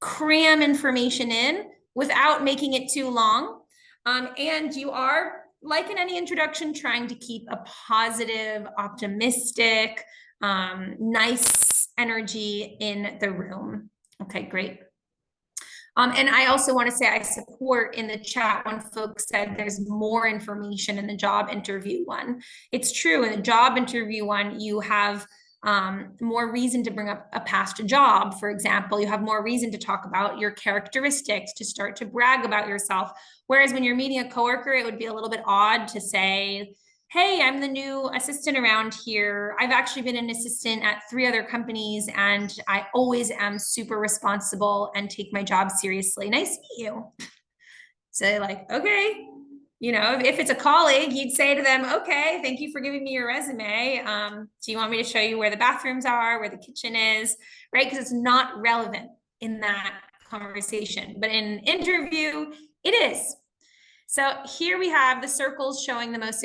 cram information in without making it too long. And you are, like in any introduction, trying to keep a positive, optimistic, nice energy in the room. Okay, great. And I also want to say I support in the chat when folks said there's more information in the job interview one. It's true, in the job interview one, you have more reason to bring up a past job. For example, you have more reason to talk about your characteristics, to start to brag about yourself. Whereas when you're meeting a coworker, it would be a little bit odd to say, hey, I'm the new assistant around here. I've actually been an assistant at 3 other companies, and I always am super responsible and take my job seriously. Nice to meet you. So like, okay, you know, if it's a colleague, you'd say to them, okay, thank you for giving me your resume. Do you want me to show you where the bathrooms are, where the kitchen is, right? Because it's not relevant in that conversation, but in an interview, it is. So here we have the circles showing the most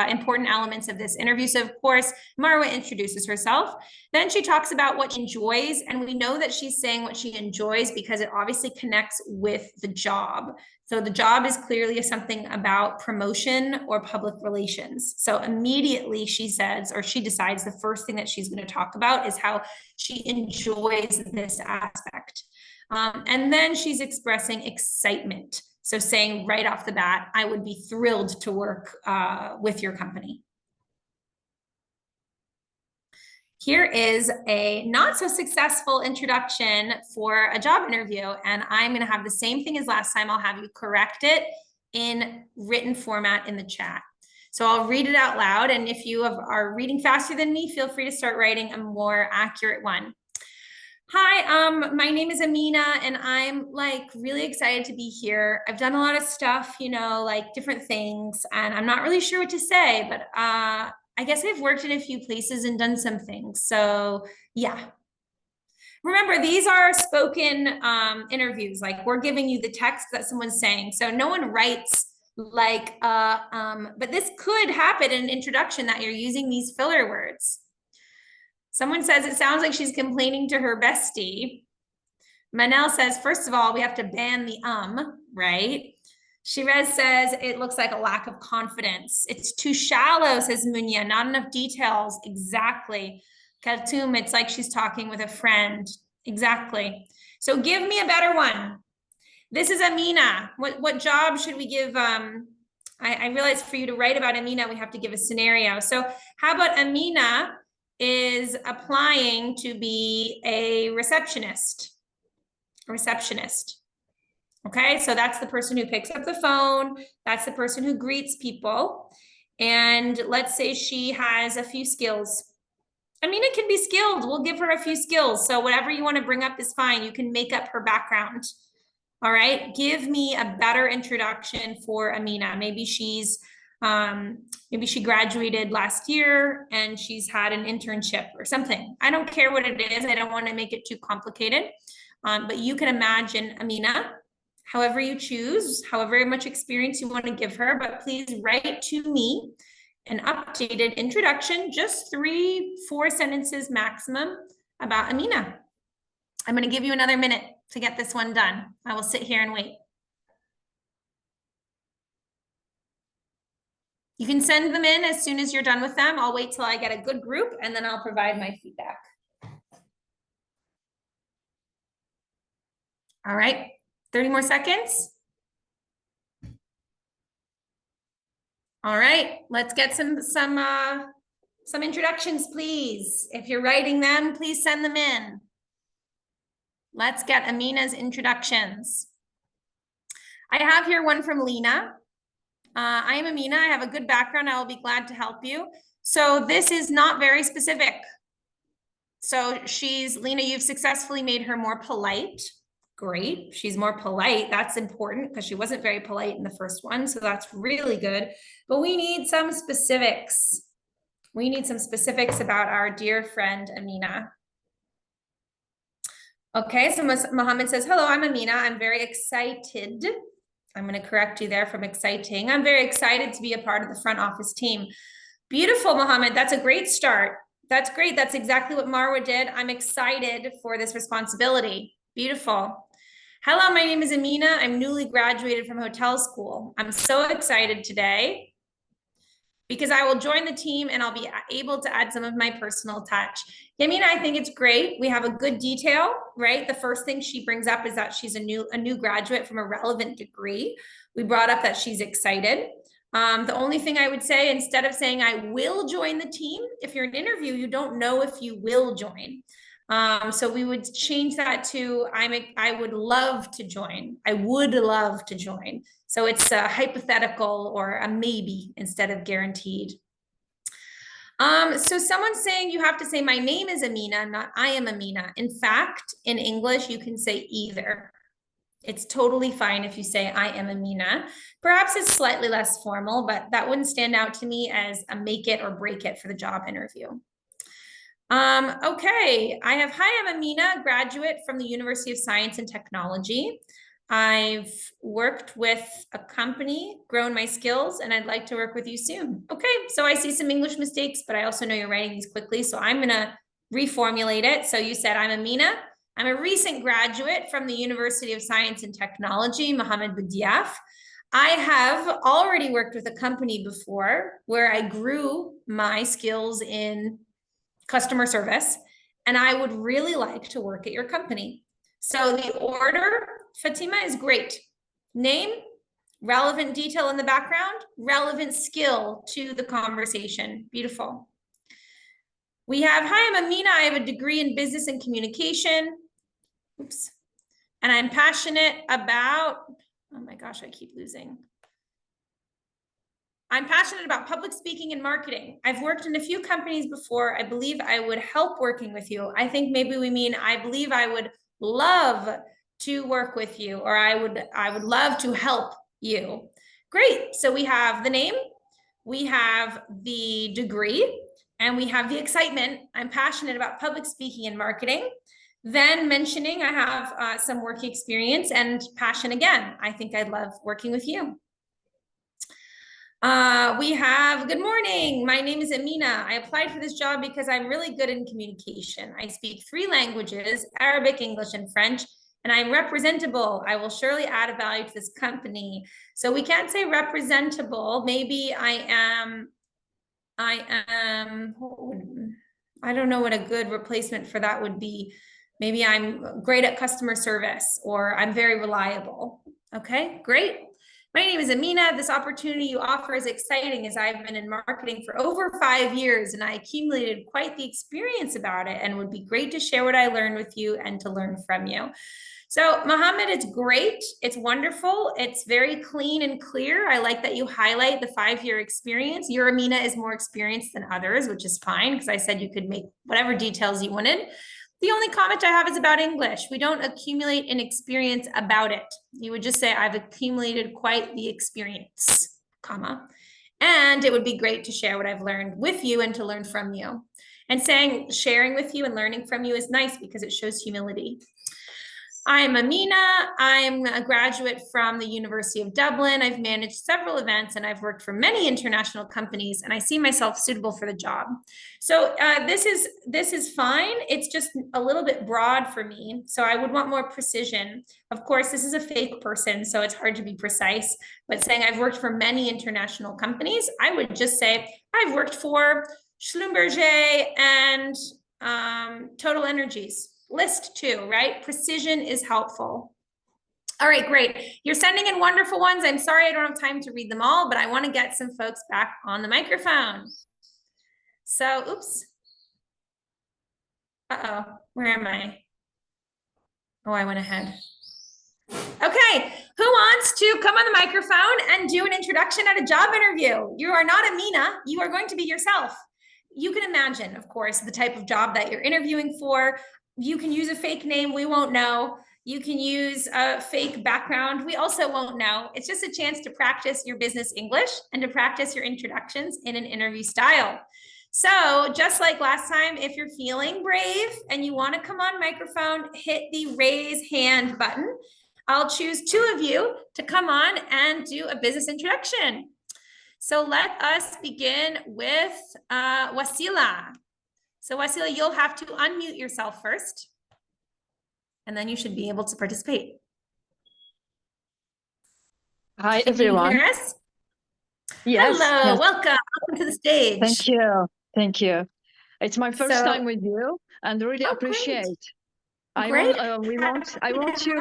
important elements of this interview. So of course, Marwa introduces herself. Then she talks about what she enjoys. And we know that she's saying what she enjoys because it obviously connects with the job. So the job is clearly something about promotion or public relations. So immediately she says, or she decides the first thing that she's going to talk about is how she enjoys this aspect. And then she's expressing excitement. So saying right off the bat, I would be thrilled to work with your company. Here is a not so successful introduction for a job interview. And I'm going to have the same thing as last time. I'll have you correct it in written format in the chat. So I'll read it out loud. And if you are reading faster than me, feel free to start writing a more accurate one. Hi, my name is Amina, and I'm like really excited to be here. I've done a lot of stuff, you know, like different things, and I'm not really sure what to say, but I guess I've worked in a few places and done some things. So yeah. Remember, these are spoken interviews. Like we're giving you the text that someone's saying. So no one writes like, but this could happen in an introduction that you're using these filler words. Someone says it sounds like she's complaining to her bestie. Manel says, first of all, we have to ban the right? Shirez says it looks like a lack of confidence. It's too shallow, says Munya, not enough details. Exactly. Kaltoum, it's like she's talking with a friend. Exactly. So give me a better one. This is Amina. What job should we give? I realize for you to write about Amina, we have to give a scenario. So how about Amina is applying to be a receptionist. Okay, so that's the person who picks up the phone. That's the person who greets people. And let's say she has a few skills. Amina can be skilled. We'll give her a few skills. So whatever you want to bring up is fine. You can make up her background. All right, give me a better introduction for Amina. Maybe she graduated last year and she's had an internship or something. I don't care what it is. I don't want to make it too complicated. But you can imagine Amina, however you choose, however much experience you want to give her, but please write to me an updated introduction, just 3-4 sentences maximum about Amina. I'm going to give you another minute to get this one done. I will sit here and wait. You can send them in as soon as you're done with them. I'll wait till I get a good group and then I'll provide my feedback. All right, 30 more seconds. All right, let's get some introductions, please. If you're writing them, please send them in. Let's get Amina's introductions. I have here one from Lena. I am Amina. I have a good background. I will be glad to help you. So this is not very specific. So Lena, you've successfully made her more polite. Great. She's more polite. That's important because she wasn't very polite in the first one. So that's really good. But we need some specifics. We need some specifics about our dear friend, Amina. Okay, so Mohammed says, hello, I'm Amina. I'm very excited. I'm going to correct you there from exciting. I'm very excited to be a part of the front office team. Beautiful, Mohammed. That's a great start. That's great. That's exactly what Marwa did. I'm excited for this responsibility. Beautiful. Hello, my name is Amina. I'm newly graduated from hotel school. I'm so excited today because I will join the team and I'll be able to add some of my personal touch. Amina, I think it's great. We have a good detail, right? The first thing she brings up is that she's a new graduate from a relevant degree. We brought up that she's excited. The only thing I would say, instead of saying I will join the team, if you're in an interview, you don't know if you will join. So we would change that to I would love to join. I would love to join. So it's a hypothetical or a maybe instead of guaranteed. So someone's saying you have to say my name is Amina, not I am Amina. In fact, in English, you can say either. It's totally fine if you say I am Amina. Perhaps it's slightly less formal, but that wouldn't stand out to me as a make it or break it for the job interview. Okay, hi, I'm Amina, graduate from the University of Science and Technology. I've worked with a company, grown my skills, and I'd like to work with you soon. Okay, so I see some English mistakes, but I also know you're writing these quickly, so I'm gonna reformulate it. So you said, I'm Amina. I'm a recent graduate from the University of Science and Technology, Mohammed Boudiaf. I have already worked with a company before where I grew my skills in customer service, and I would really like to work at your company. So the order, Fatima, is great. Name, relevant detail in the background, relevant skill to the conversation. Beautiful. We have, hi, I'm Amina. I have a degree in business and communication. Oops. And I'm passionate about, oh my gosh, I keep losing. I'm passionate about public speaking and marketing. I've worked in a few companies before. I believe I would help working with you. I think maybe we mean, I believe I would love to work with you, or I would love to help you. Great. So we have the name, we have the degree, and we have the excitement. I'm passionate about public speaking and marketing. Then mentioning I have some work experience and passion again. I think I'd love working with you. We have, good morning. My name is Amina. I applied for this job because I'm really good in communication. I speak 3 languages, Arabic, English, and French, and I'm representable. I will surely add a value to this company. So we can't say representable. Maybe I don't know what a good replacement for that would be. Maybe I'm great at customer service, or I'm very reliable. Okay, great. My name is Amina. This opportunity you offer is exciting, as I've been in marketing for over 5 years and I accumulated quite the experience about it, and would be great to share what I learned with you and to learn from you. So Mohammed, it's great. It's wonderful. It's very clean and clear. I like that you highlight the 5-year experience. Your Amina is more experienced than others, which is fine because I said you could make whatever details you wanted. The only comment I have is about English. We don't accumulate an experience about it. You would just say, I've accumulated quite the experience, comma. And it would be great to share what I've learned with you and to learn from you. And saying sharing with you and learning from you is nice because it shows humility. I'm Amina. I'm a graduate from the University of Dublin. I've managed several events and I've worked for many international companies, and I see myself suitable for the job. So this is fine. It's just a little bit broad for me. So I would want more precision. Of course, this is a fake person, so it's hard to be precise, but saying I've worked for many international companies, I would just say I've worked for Schlumberger and Total Energies. List 2, right? Precision is helpful. All right, great. You're sending in wonderful ones. I'm sorry I don't have time to read them all, but I want to get some folks back on the microphone. So, oops. Uh-oh, where am I? Oh, I went ahead. Okay, who wants to come on the microphone and do an introduction at a job interview? You are not Amina, you are going to be yourself. You can imagine, of course, the type of job that you're interviewing for. You can use a fake name, we won't know. You can use a fake background, we also won't know. It's just a chance to practice your business English and to practice your introductions in an interview style. So just like last time, if you're feeling brave and you want to come on microphone, hit the raise hand button. I'll choose 2 of you to come on and do a business introduction. So let us begin with Wasila. So Wasila, you'll have to unmute yourself first, and then you should be able to participate. Hi, Can everyone. you hear us? Yes. Hello, Yes. welcome to the stage. Thank you. Thank you. It's my first So- time with you and really Oh, appreciate. Great. I want you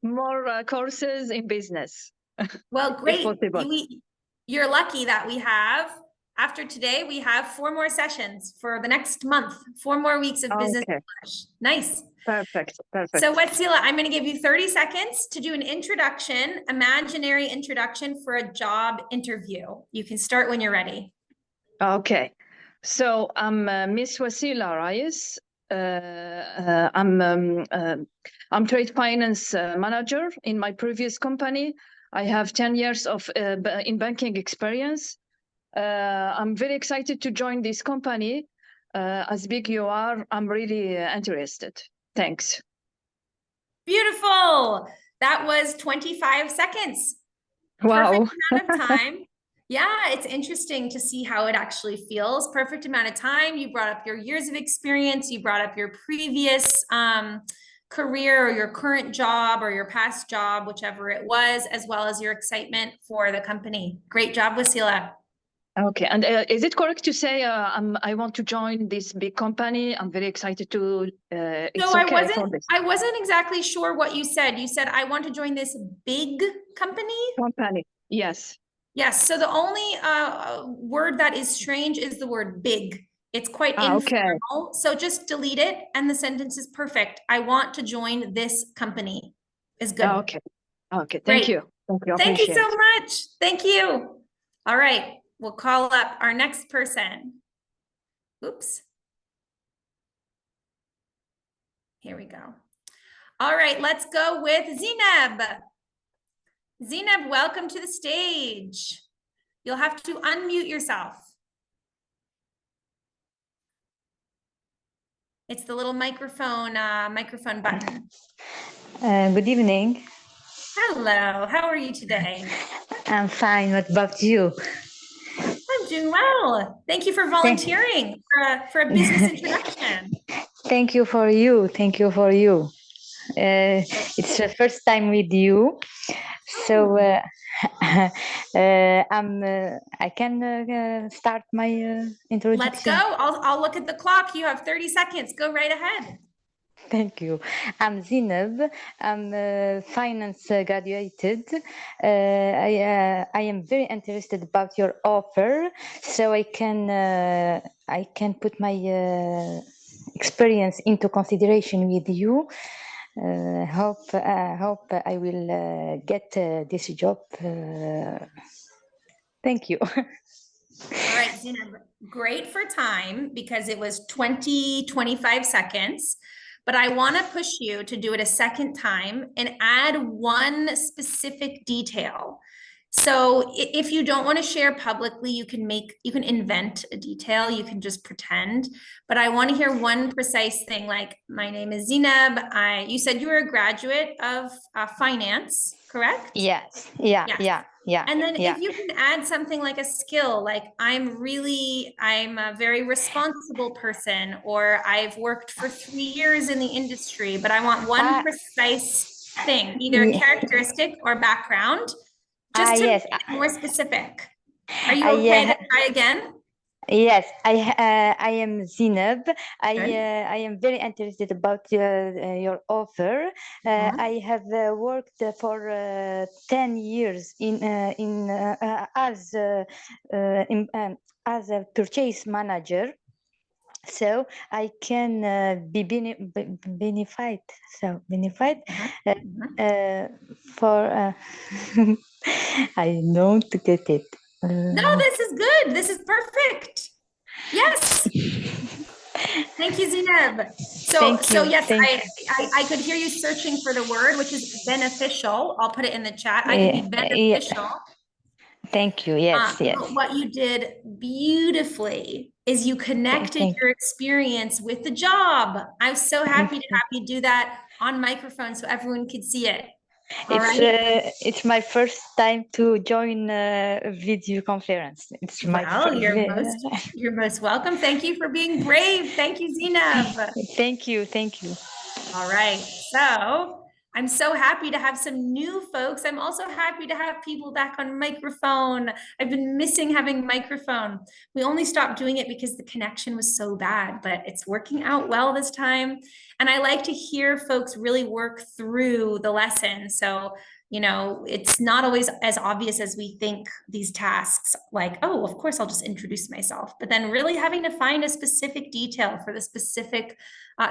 more courses in business. Well, great. possible. You're lucky that we have, after today, we have 4 more sessions for the next month, 4 more weeks of business Okay. English. Nice. Perfect. Perfect. So Wasila, I'm going to give you 30 seconds to do an introduction, imaginary introduction for a job interview. You can start when you're ready. Okay. So I'm Miss Wasila Reyes. I'm trade finance manager in my previous company. I have 10 years of in banking experience. I'm very excited to join this company. As big you are, I'm really interested. Thanks. Beautiful. That was 25 seconds. Wow. Perfect amount of time. Yeah, it's interesting to see how it actually feels. Perfect amount of time. You brought up your years of experience. You brought up your previous career or your current job or your past job, whichever it was, as well as your excitement for the company. Great job, Wasila. Okay, and is it correct to say I want to join this big company? I'm very excited to. It's No, okay for this I wasn't exactly sure what you said. You said, I want to join this big company. company. Yes. Yes. So the only word that is strange is the word big. It's quite informal. Okay. So just delete it and the sentence is perfect. I want to join this company is good. Okay. Okay. Great. Thank you. Thank you. Thank you so Appreciate it. much. Thank you. All right. We'll call up our next person. Oops. Here we go. All right. Let's go with Zineb. Zineb, welcome to the stage. You'll have to unmute yourself. It's the little microphone button. Good evening. Hello, how are you today? I'm fine. What about you? I'm doing well. Thank you for volunteering for a business introduction. Thank you for you. Thank you for you. It's the first time with you, so I can start my introduction. Let's go. I'll look at the clock. You have 30 seconds. Go right ahead. Thank you. I'm Zineb. I'm finance graduated. I am very interested about your offer, so I can put my experience into consideration with you. Hope I will get this job. Thank you. All right, Zineb, great for time because it was 25 seconds. But I want to push you to do it a second time and add one specific detail. So if you don't want to share publicly, you can invent a detail, you can just pretend. But I want to hear one precise thing, like, my name is Zineb. You said you were a graduate of finance, correct? Yes. Yeah. And then if you can add something like a skill, like I'm a very responsible person, or I've worked for 3 years in the industry, but I want one precise thing, either a characteristic or background, just to make it more specific. Are you okay to try again? Yes, I am Zineb. Okay. I am very interested about your offer. I have worked for 10 years as a purchase manager, so I can be benefit. So benefit for. I don't get it. No, this is good. This is perfect. Yes. Thank you, Zineb. Thank you, Yes, thank I could hear you searching for the word, which is beneficial. I'll put it in the chat. I can be Yeah, beneficial. thank you. Yes, yes. But what you did beautifully is you connected Thank your experience with the job. I'm so happy to you. have you do that on microphone so everyone could see it. All right. It's my first time to join a video conference. It's my Well, you're most welcome. Thank you for being brave. Thank you, Zineb. Thank you, thank you. All right. So I'm so happy to have some new folks. I'm also happy to have people back on microphone. I've been missing having microphone. We only stopped doing it because the connection was so bad, but it's working out well this time. And I like to hear folks really work through the lesson. So, you know, it's not always as obvious as we think these tasks, like, oh, of course, I'll just introduce myself, but then really having to find a specific detail for the specific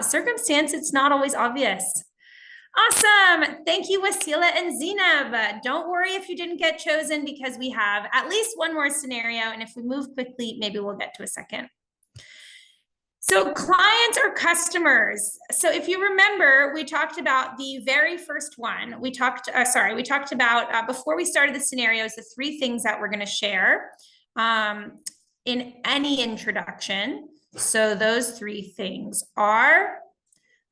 circumstance, it's not always obvious. Awesome. Thank you, Wasila and Zineb. Don't worry if you didn't get chosen because we have at least one more scenario. And if we move quickly, maybe we'll get to a second. So clients or customers. So if you remember, we talked about the very first one. We talked about before we started the scenarios, the three things that we're going to share in any introduction. So those three things are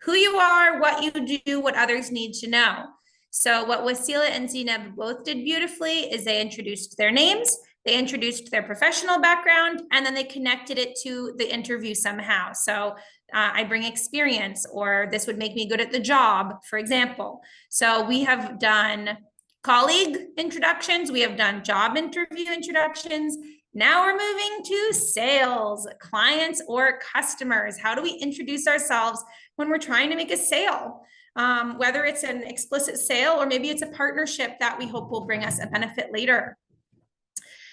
who you are, what you do, what others need to know. So what Wasila and Zineb both did beautifully is they introduced their names, they introduced their professional background, and then they connected it to the interview somehow. So I bring experience, or this would make me good at the job, for example. So we have done colleague introductions, we have done job interview introductions. Now we're moving to sales, clients or customers. How do we introduce ourselves when we're trying to make a sale? Whether it's an explicit sale or maybe it's a partnership that we hope will bring us a benefit later.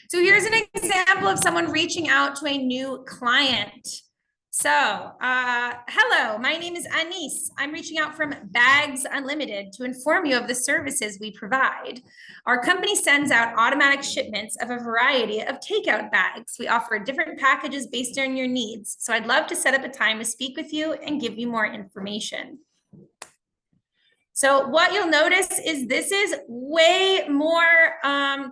So here's an example of someone reaching out to a new client. So, hello, my name is Anis. I'm reaching out from Bags Unlimited to inform you of the services we provide. Our company sends out automatic shipments of a variety of takeout bags. We offer different packages based on your needs. So I'd love to set up a time to speak with you and give you more information. So what you'll notice is this is way more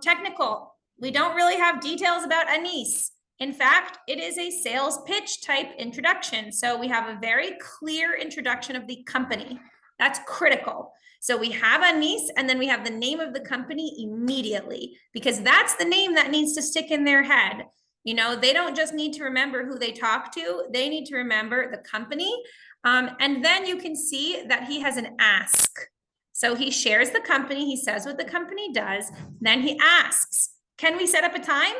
technical. We don't really have details about Anis. In fact, it is a sales pitch type introduction. So we have a very clear introduction of the company. That's critical. So we have Anis and then we have the name of the company immediately because that's the name that needs to stick in their head. You know, they don't just need to remember who they talk to. They need to remember the company. And then you can see that he has an ask. So he shares the company. He says what the company does. Then he asks, can we set up a time?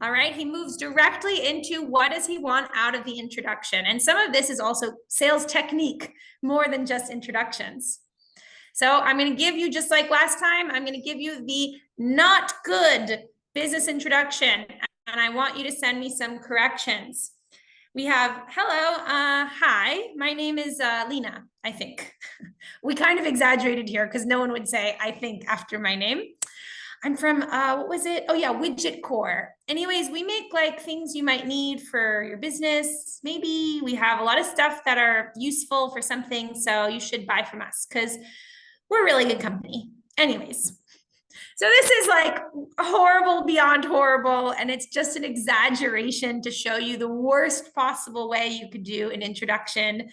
All right, he moves directly into what does he want out of the introduction. And some of this is also sales technique more than just introductions. So I'm going to give you, just like last time, I'm going to give you the not good business introduction. And I want you to send me some corrections. We have, hello, hi, my name is Lena, I think. We kind of exaggerated here because no one would say, I think, after my name. I'm from, what was it? Oh yeah, Widget Core. Anyways, we make like things you might need for your business. Maybe we have a lot of stuff that are useful for something. So you should buy from us because we're a really good company. Anyways, so this is like horrible beyond horrible. And it's just an exaggeration to show you the worst possible way you could do an introduction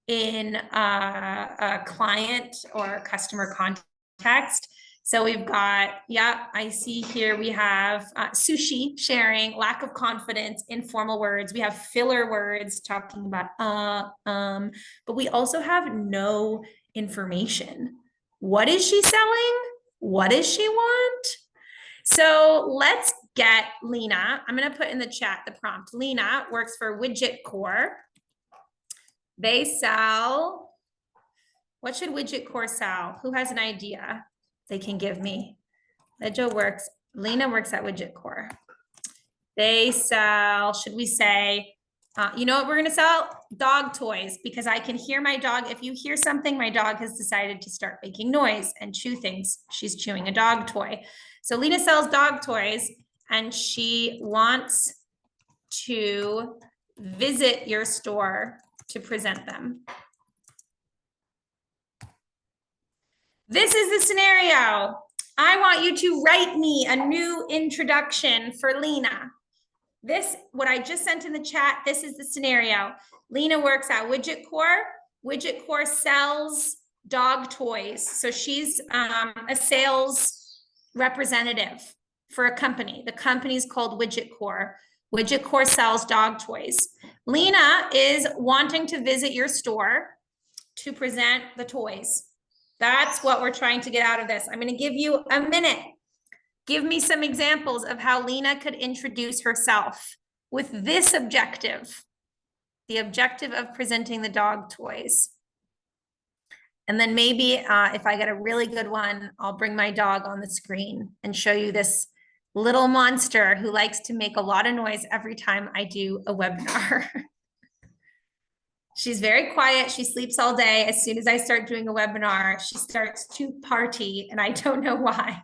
in a client or customer context. So we've got, yeah, I see here we have sushi sharing, lack of confidence, informal words. We have filler words talking about, but we also have no information. What is she selling? What does she want? So let's get Lena. I'm going to put in the chat the prompt. Lena works for Widget Core. They sell, what should Widget Core sell? Who has an idea they can give me? Lena works at Widget Core. They sell, should we say, you know what we're going to sell? Dog toys, because I can hear my dog. If you hear something, my dog has decided to start making noise and chew things. She's chewing a dog toy. So Lena sells dog toys and she wants to visit your store to present them. This is the scenario. I want you to write me a new introduction for Lena. This, what I just sent in the chat, this is the scenario. Lena works at Widget Core. Widget Core sells dog toys. So she's a sales representative for a company. The company's called Widget Core. Widget Core sells dog toys. Lena is wanting to visit your store to present the toys. That's what we're trying to get out of this. I'm going to give you a minute. Give me some examples of how Lena could introduce herself with this objective, the objective of presenting the dog toys. And then maybe if I get a really good one, I'll bring my dog on the screen and show you this little monster who likes to make a lot of noise every time I do a webinar. She's very quiet. She sleeps all day. As soon as I start doing a webinar, she starts to party, and I don't know why.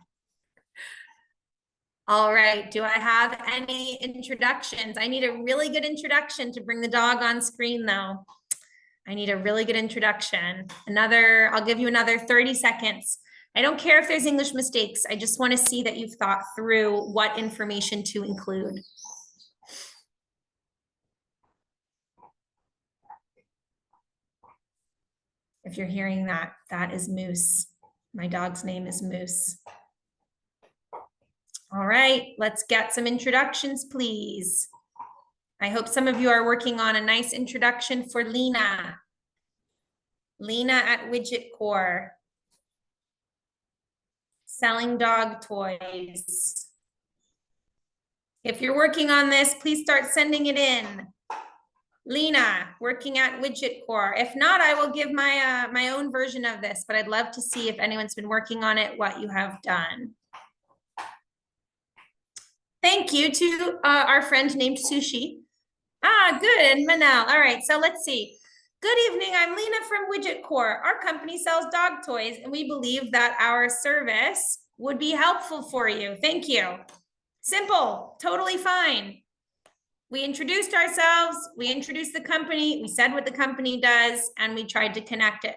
All right, do I have any introductions? I need a really good introduction to bring the dog on screen though. I need a really good introduction. I'll give you another 30 seconds. I don't care if there's English mistakes. I just want to see that you've thought through what information to include. If you're hearing that, that is Moose. My dog's name is Moose. All right, let's get some introductions, please. I hope some of you are working on a nice introduction for Lena. Lena at Widget Core. Selling dog toys. If you're working on this, please start sending it in. Lena, working at Widget Core. If not, I will give my own version of this, but I'd love to see if anyone's been working on it, what you have done. Thank you to our friend named Sushi. Good, and Manel. All right, so let's see. Good evening, I'm Lena from Widget Core. Our company sells dog toys, and we believe that our service would be helpful for you. Thank you. Simple, totally fine. We introduced ourselves, we introduced the company, we said what the company does, and we tried to connect it.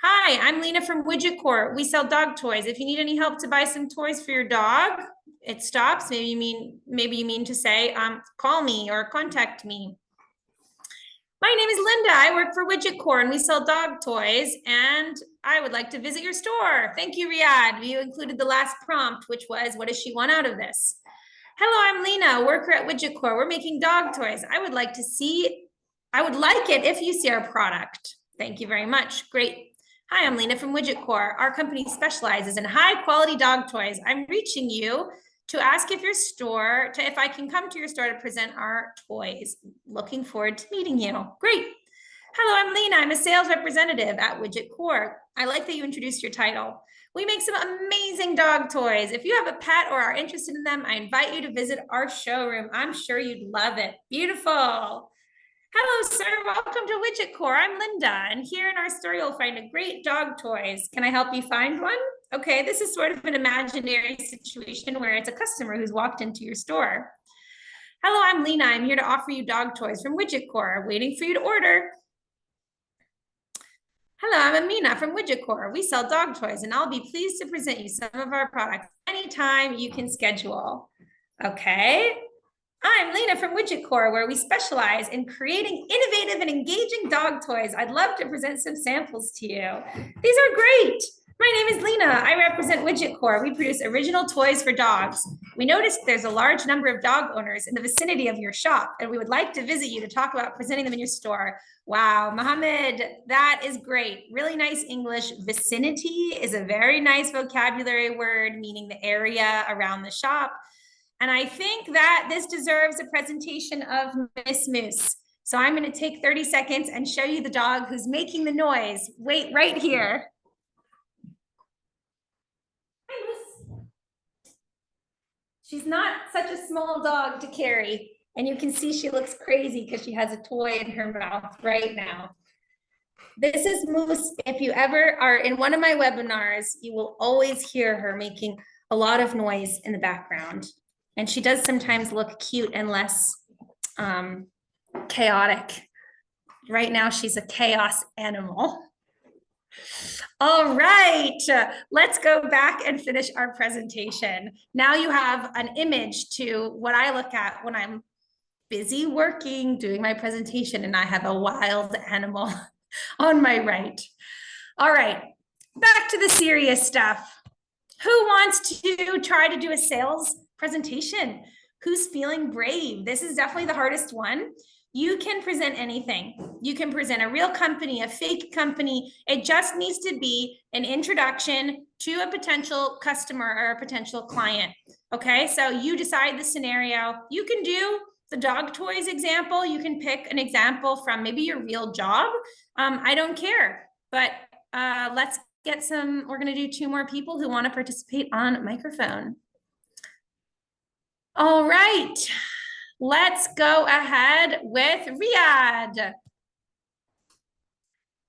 Hi, I'm Lena from Widget Core. We sell dog toys. If you need any help to buy some toys for your dog, it stops. Maybe you mean to say, call me or contact me. My name is Linda. I work for Widget Core and we sell dog toys, and I would like to visit your store. Thank you, Riyadh. You included the last prompt, which was, what does she want out of this? Hello, I'm Lena, worker at Widget Core. We're making dog toys. I would like it if you see our product. Thank you very much. Great. Hi, I'm Lena from Widget Core. Our company specializes in high quality dog toys. I'm reaching you to ask if if I can come to your store to present our toys. Looking forward to meeting you. Great. Hello, I'm Lena. I'm a sales representative at Widget Core. I like that you introduced your title. We make some amazing dog toys. If you have a pet or are interested in them, I invite you to visit our showroom. I'm sure you'd love it. Beautiful. Hello, sir. Welcome to Widget Core. I'm Linda, and here in our store, you'll find a great dog toys. Can I help you find one? Okay, this is sort of an imaginary situation where it's a customer who's walked into your store. Hello, I'm Lena. I'm here to offer you dog toys from Widget Core. Waiting for you to order. Hello, I'm Amina from Widget Core. We sell dog toys, and I'll be pleased to present you some of our products anytime you can schedule. Okay. I'm Lena from Widget Core, where we specialize in creating innovative and engaging dog toys. I'd love to present some samples to you. These are great. My name is Lena. I represent Widget Core. We produce original toys for dogs. We noticed there's a large number of dog owners in the vicinity of your shop, and we would like to visit you to talk about presenting them in your store. Wow, Mohammed, that is great. Really nice English. Vicinity is a very nice vocabulary word, meaning the area around the shop. And I think that this deserves a presentation of Miss Moose. So I'm going to take 30 seconds and show you the dog who's making the noise. Wait right here. Hi, Moose. She's not such a small dog to carry. And you can see she looks crazy because she has a toy in her mouth right now. This is Moose. If you ever are in one of my webinars, you will always hear her making a lot of noise in the background. And she does sometimes look cute and less chaotic. Right now, she's a chaos animal. All right, let's go back and finish our presentation. Now you have an image to what I look at when I'm busy working, doing my presentation, and I have a wild animal on my right. All right, back to the serious stuff. Who wants to try to do a sales presentation? Who's feeling brave? This is definitely the hardest one. You can present anything. You can present a real company, a fake company. It just needs to be an introduction to a potential customer or a potential client. Okay, so you decide the scenario. You can do the dog toys example. You can pick an example from maybe your real job. I don't care, but let's get some, we're gonna do 2 more people who wanna participate on microphone. All right, let's go ahead with Riyadh.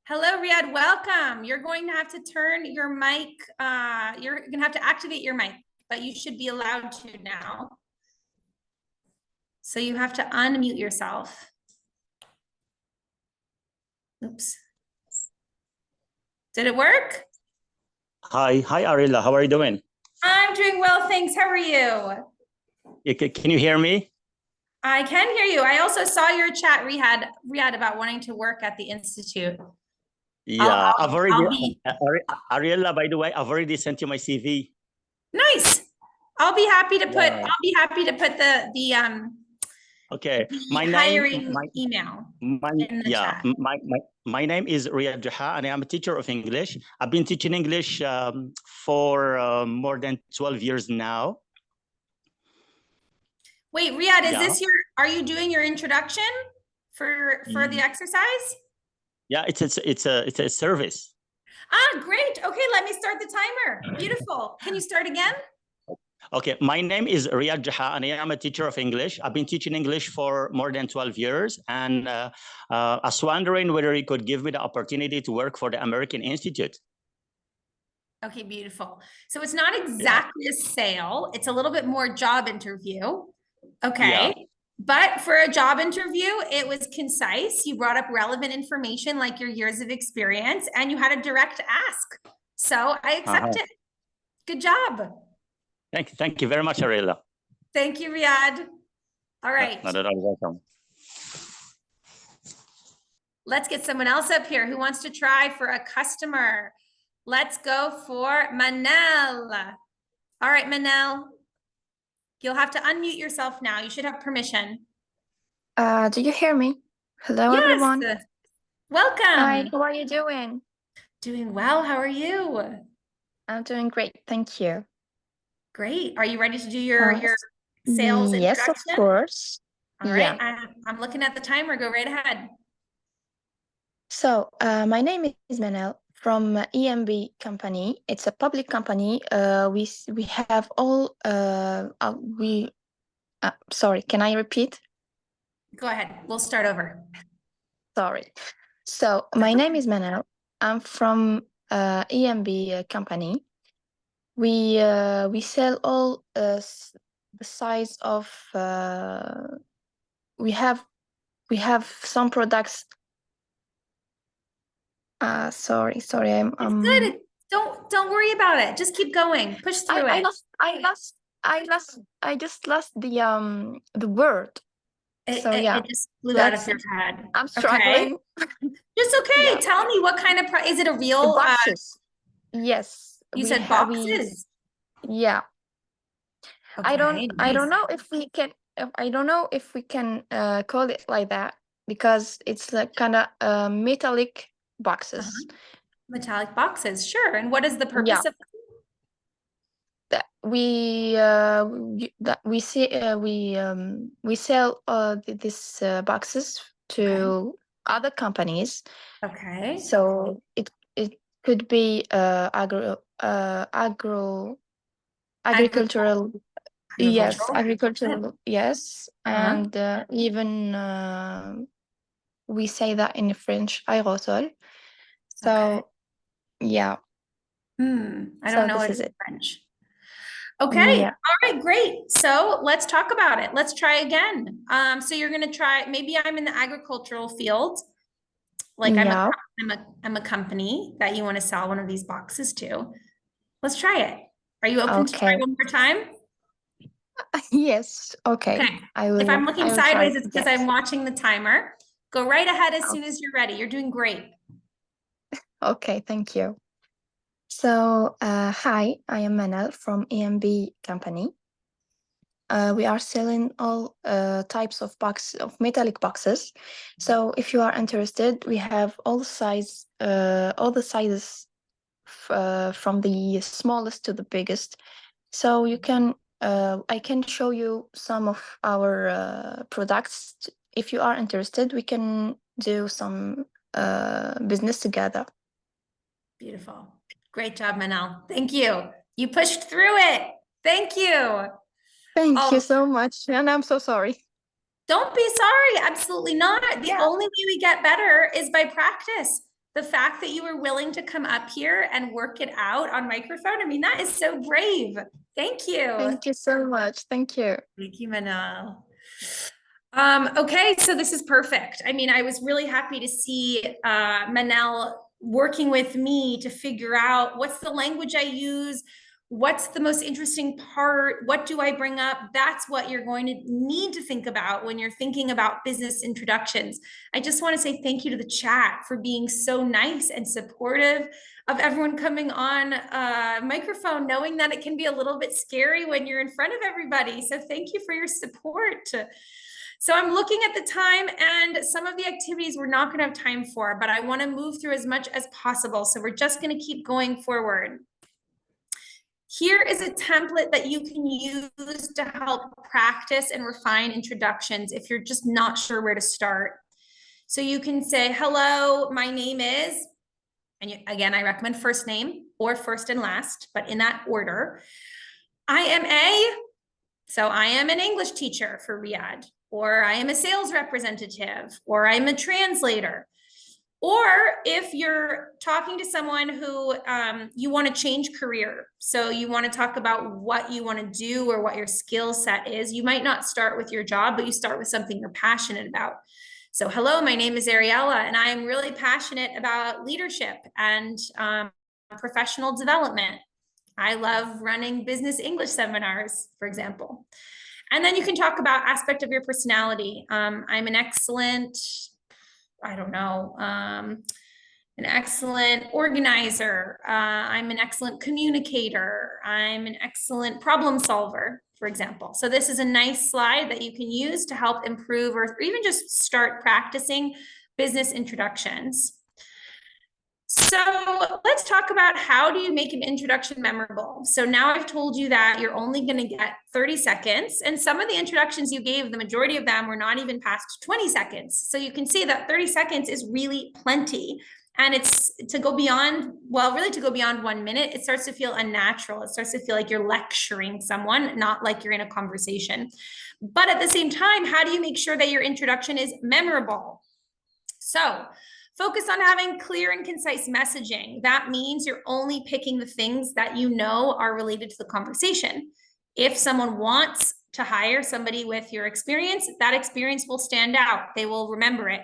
Hello, Riyadh, welcome. You're going to have to turn your mic, you're gonna have to activate your mic, but you should be allowed to now. So you have to unmute yourself. Oops. Did it work? Hi, Ariella. How are you doing? I'm doing well, thanks. How are you? Can you hear me? I can hear you. I also saw your chat, Riyadh, about wanting to work at the Institute. Yeah, I'll be Ariella, by the way, I've already sent you my CV. nice. I'll be happy to put. Yeah. I'll be happy to put the Okay, the hiring email in the chat. My name is Riyadh Jaha, and I am a teacher of English. I've been teaching English for more than 12 years now. Wait, Riyadh, is Yeah. this your? Are you doing your introduction for the exercise? Yeah, it's a service. Ah, great. Okay, let me start the timer. Beautiful. Can you start again? Okay, my name is Ariella Knight, and I am a teacher of English. I've been teaching English for more than 12 years, and I was wondering whether you could give me the opportunity to work for the American Institute. Okay, beautiful. So it's not exactly a sale. It's a little bit more job interview. Okay. Yeah. But for a job interview, it was concise. You brought up relevant information like your years of experience, and you had a direct ask. So I accept it. Good job. Thank you very much, Ariella. Thank you, Riyadh. All right. Not at all, welcome. Let's get someone else up here who wants to try for a customer. Let's go for Manel. All right, Manel. You'll have to unmute yourself now. You should have permission. Do you hear me? Hello, Yes. everyone. Welcome. Hi, how are you doing? Doing well. How are you? I'm doing great, thank you. Great. Are you ready to do your sales Yes, of introduction? course. All right. I'm looking at the timer. Go right ahead. So, my name is Manel from EMB company. It's a public company. We have all sorry, can I repeat? Go ahead. We'll start over. Sorry. So, my name is Manel. I'm from EMB company. We sell all the size of we have some products. Sorry, I'm It's good. Don't worry about it. Just keep going. Push through it. I just lost the word. So yeah, it just flew out of your head. I'm struggling. Okay. Just okay. Yeah. Tell me what kind of is it a real boxes? Yes. You said boxes. Yeah. Okay, I don't know if we can. I don't know if we can call it like that because it's like kind of metallic boxes. Metallic boxes, sure. And what is the purpose of we sell these boxes to other companies. Okay. So it could be agricultural. Yes, agricultural. Yes, and even we say that in French, aérosol. So yeah. I So don't know this it is in it. French. Okay. Yeah. All right, great. So let's talk about it. Let's try again. So you're going to try, maybe I'm in the agricultural field. Like Yeah. I'm a company that you want to sell one of these boxes to. Let's try it. Are you open to try Okay. one more time? Yes. Okay. Okay. I will. If I'm looking I will try. sideways, it's because Yes. I'm watching the timer. Go right ahead as soon as you're ready. You're doing great. Okay. Thank you. So, hi, I am Manal from EMB company. We are selling all types of metallic boxes. So if you are interested, we have all the sizes from the smallest to the biggest. So you can, I can show you some of our products. If you are interested, we can do some business together. Beautiful. Great job, Manal. Thank you. You pushed through it. Thank you. Thank you so much. And I'm so sorry. Don't be sorry. Absolutely not. The only way we get better is by practice. The fact that you were willing to come up here and work it out on microphone, I mean, that is so brave. Thank you. Thank you so much. Thank you. Thank you, Manal. Okay, so this is perfect. I mean, I was really happy to see Manal working with me to figure out what's the language I use, what's the most interesting part, what do I bring up? That's what you're going to need to think about when you're thinking about business introductions. I just want to say thank you to the chat for being so nice and supportive of everyone coming on microphone, knowing that it can be a little bit scary when you're in front of everybody. So thank you for your support. So I'm looking at the time, and some of the activities we're not going to have time for, but I want to move through as much as possible. So we're just going to keep going forward. Here is a template that you can use to help practice and refine introductions if you're just not sure where to start. So you can say, hello, my name is, and again, I recommend first name or first and last, but in that order. I am an English teacher for Riyadh, or I am a sales representative, or I'm a translator. Or if you're talking to someone who you want to change career, so you want to talk about what you want to do or what your skill set is, you might not start with your job, but you start with something you're passionate about. So hello, my name is Ariella, and I'm really passionate about leadership and professional development. I love running business English seminars, for example. And then you can talk about aspect of your personality. I'm an excellent, an excellent organizer. I'm an excellent communicator. I'm an excellent problem solver, for example. So this is a nice slide that you can use to help improve or even just start practicing business introductions. So let's talk about how do you make an introduction memorable. So now I've told you that you're only going to get 30 seconds. And some of the introductions you gave, the majority of them were not even past 20 seconds. So you can see that 30 seconds is really plenty. And it's to go beyond, well, really to go beyond 1 minute, it starts to feel unnatural. It starts to feel like you're lecturing someone, not like you're in a conversation. But at the same time, how do you make sure that your introduction is memorable? So focus on having clear and concise messaging. That means you're only picking the things that you know are related to the conversation. If someone wants to hire somebody with your experience, that experience will stand out. They will remember it.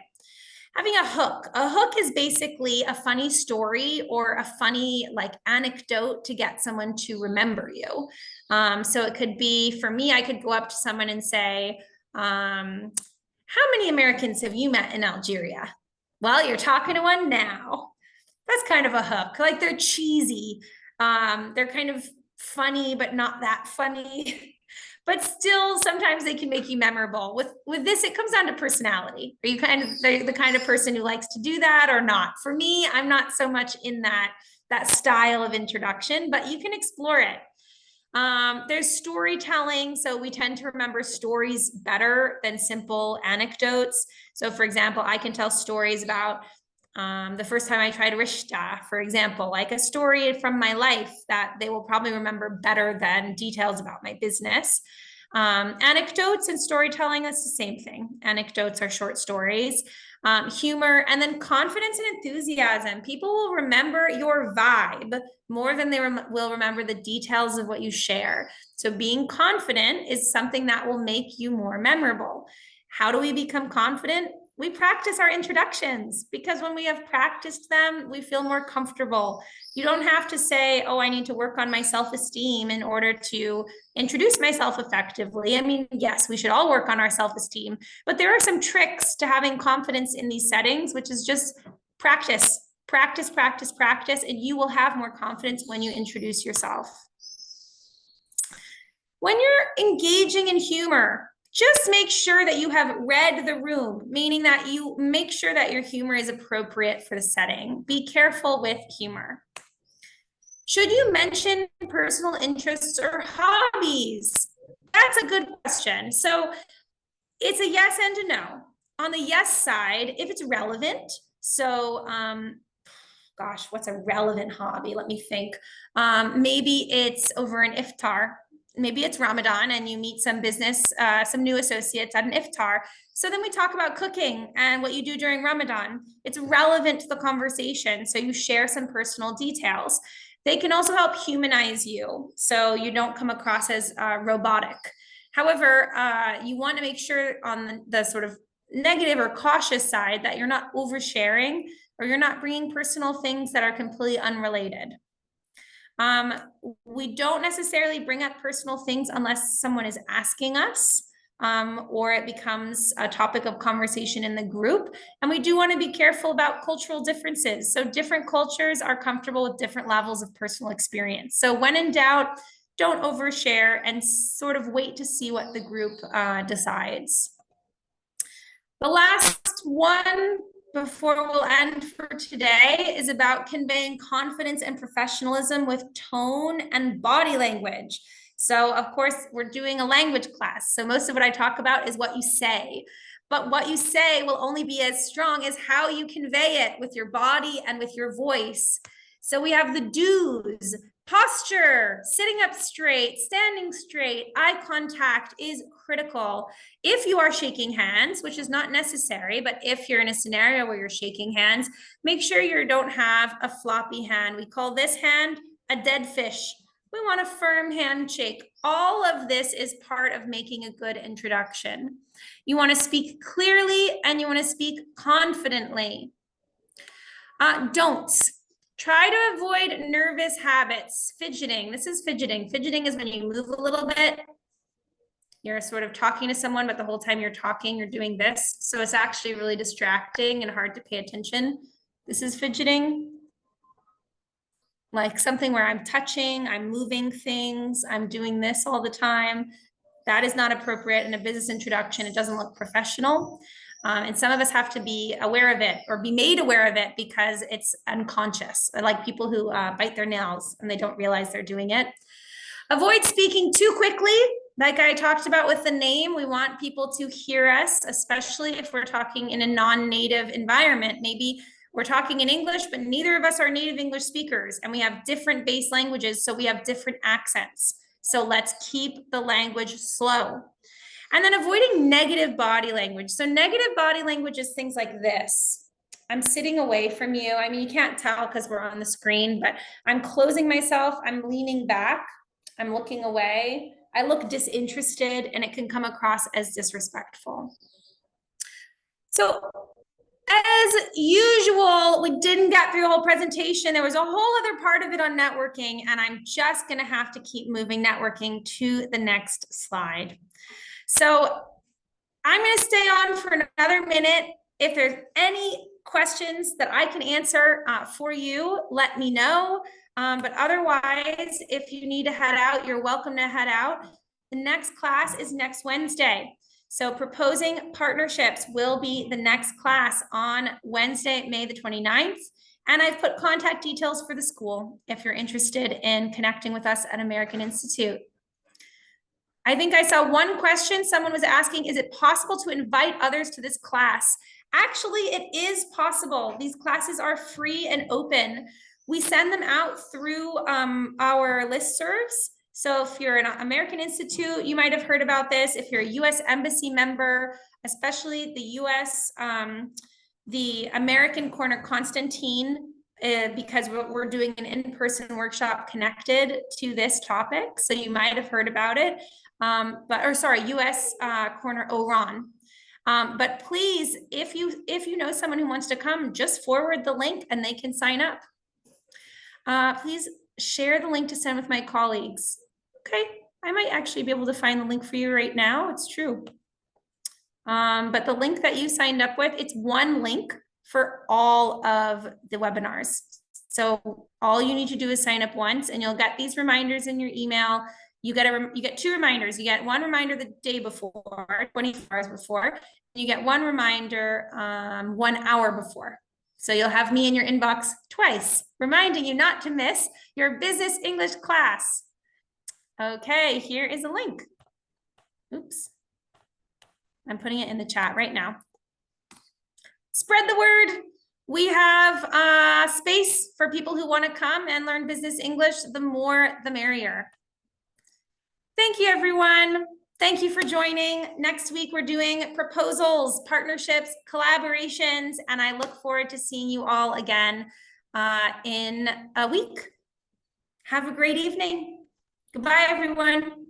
Having a hook. A hook is basically a funny story or a funny anecdote to get someone to remember you. So it could be, for me, I could go up to someone and say, how many Americans have you met in Algeria? Well, you're talking to one now. That's kind of a hook. Like, they're cheesy. They're kind of funny, but not that funny. But still, sometimes they can make you memorable. With this, it comes down to personality. Are you kind of the kind of person who likes to do that or not? For me, I'm not so much in that style of introduction, but you can explore it. There's storytelling. So we tend to remember stories better than simple anecdotes. So for example, I can tell stories about the first time I tried rishta, for example, like a story from my life that they will probably remember better than details about my business. Anecdotes and storytelling, that's the same thing. Anecdotes are short stories. Humor, and then confidence and enthusiasm. People will remember your vibe more than they will remember the details of what you share. So being confident is something that will make you more memorable. How do we become confident? We practice our introductions, because when we have practiced them, we feel more comfortable. You don't have to say, oh, I need to work on my self-esteem in order to introduce myself effectively. I mean, yes, we should all work on our self-esteem, but there are some tricks to having confidence in these settings, which is just practice, practice, practice, practice, and you will have more confidence when you introduce yourself. When you're engaging in humor, just make sure that you have read the room, meaning that you make sure that your humor is appropriate for the setting. Be careful with humor. Should you mention personal interests or hobbies? That's a good question. So it's a yes and a no. On the yes side, if it's relevant, so gosh, what's a relevant hobby? Let me think. Maybe it's over an iftar. Maybe it's Ramadan and you meet some some new associates at an iftar. So then we talk about cooking and what you do during Ramadan. It's relevant to the conversation. So you share some personal details. They can also help humanize you, so you don't come across as robotic. However, you want to make sure on the sort of negative or cautious side that you're not oversharing or you're not bringing personal things that are completely unrelated. We don't necessarily bring up personal things unless someone is asking us, or it becomes a topic of conversation in the group. And we do want to be careful about cultural differences. So different cultures are comfortable with different levels of personal experience. So when in doubt, don't overshare and sort of wait to see what the group decides. The last one before we'll end for today is about conveying confidence and professionalism with tone and body language. So of course, we're doing a language class. So most of what I talk about is what you say. But what you say will only be as strong as how you convey it with your body and with your voice. So we have the do's. Posture, sitting up straight, standing straight, eye contact is critical. If you are shaking hands, which is not necessary, but if you're in a scenario where you're shaking hands, make sure you don't have a floppy hand. We call this hand a dead fish. We want a firm handshake. All of this is part of making a good introduction. You want to speak clearly and you want to speak confidently. Don'ts. Try to avoid nervous habits. Fidgeting. This is fidgeting. Fidgeting is when you move a little bit. You're sort of talking to someone, but the whole time you're talking, you're doing this. So it's actually really distracting and hard to pay attention. This is fidgeting. Like something where I'm touching, I'm moving things, I'm doing this all the time. That is not appropriate in a business introduction. It doesn't look professional. And some of us have to be aware of it or be made aware of it because it's unconscious, like people who bite their nails and they don't realize they're doing it. Avoid speaking too quickly. Like I talked about with the name, we want people to hear us, especially if we're talking in a non-native environment. Maybe we're talking in English, but neither of us are native English speakers and we have different base languages, so we have different accents. So let's keep the language slow. And then avoiding negative body language. So negative body language is things like this. I'm sitting away from you. I mean, you can't tell because we're on the screen, but I'm closing myself. I'm leaning back. I'm looking away. I look disinterested and it can come across as disrespectful. So as usual, we didn't get through the whole presentation. There was a whole other part of it on networking, and I'm just going to have to keep moving networking to the next slide. So I'm going to stay on for another minute. If there's any questions that I can answer for you, let me know. But otherwise, if you need to head out, you're welcome to head out. The next class is next Wednesday. So proposing partnerships will be the next class on Wednesday, May the 29th. And I've put contact details for the school if you're interested in connecting with us at American Institute. I think I saw one question. Someone was asking, is it possible to invite others to this class? Actually, it is possible. These classes are free and open. We send them out through our listservs. So if you're an American Institute, you might have heard about this. If you're a US Embassy member, especially the US, the American Corner Constantine, because we're doing an in-person workshop connected to this topic. So you might have heard about it. US Corner Oran. But please, if you know someone who wants to come, just forward the link and they can sign up. Please share the link to send with my colleagues. Okay, I might actually be able to find the link for you right now. It's true. But the link that you signed up with, it's one link for all of the webinars. So all you need to do is sign up once and you'll get these reminders in your email. You get two reminders. You get one reminder the day before, 24 hours before. You get one reminder 1 hour before. So you'll have me in your inbox twice, reminding you not to miss your business English class. Okay, here is a link. Oops. I'm putting it in the chat right now. Spread the word. We have space for people who want to come and learn business English. The more, the merrier. Thank you, everyone. Thank you for joining. Next week, we're doing proposals, partnerships, collaborations, and I look forward to seeing you all again in a week. Have a great evening. Goodbye, everyone.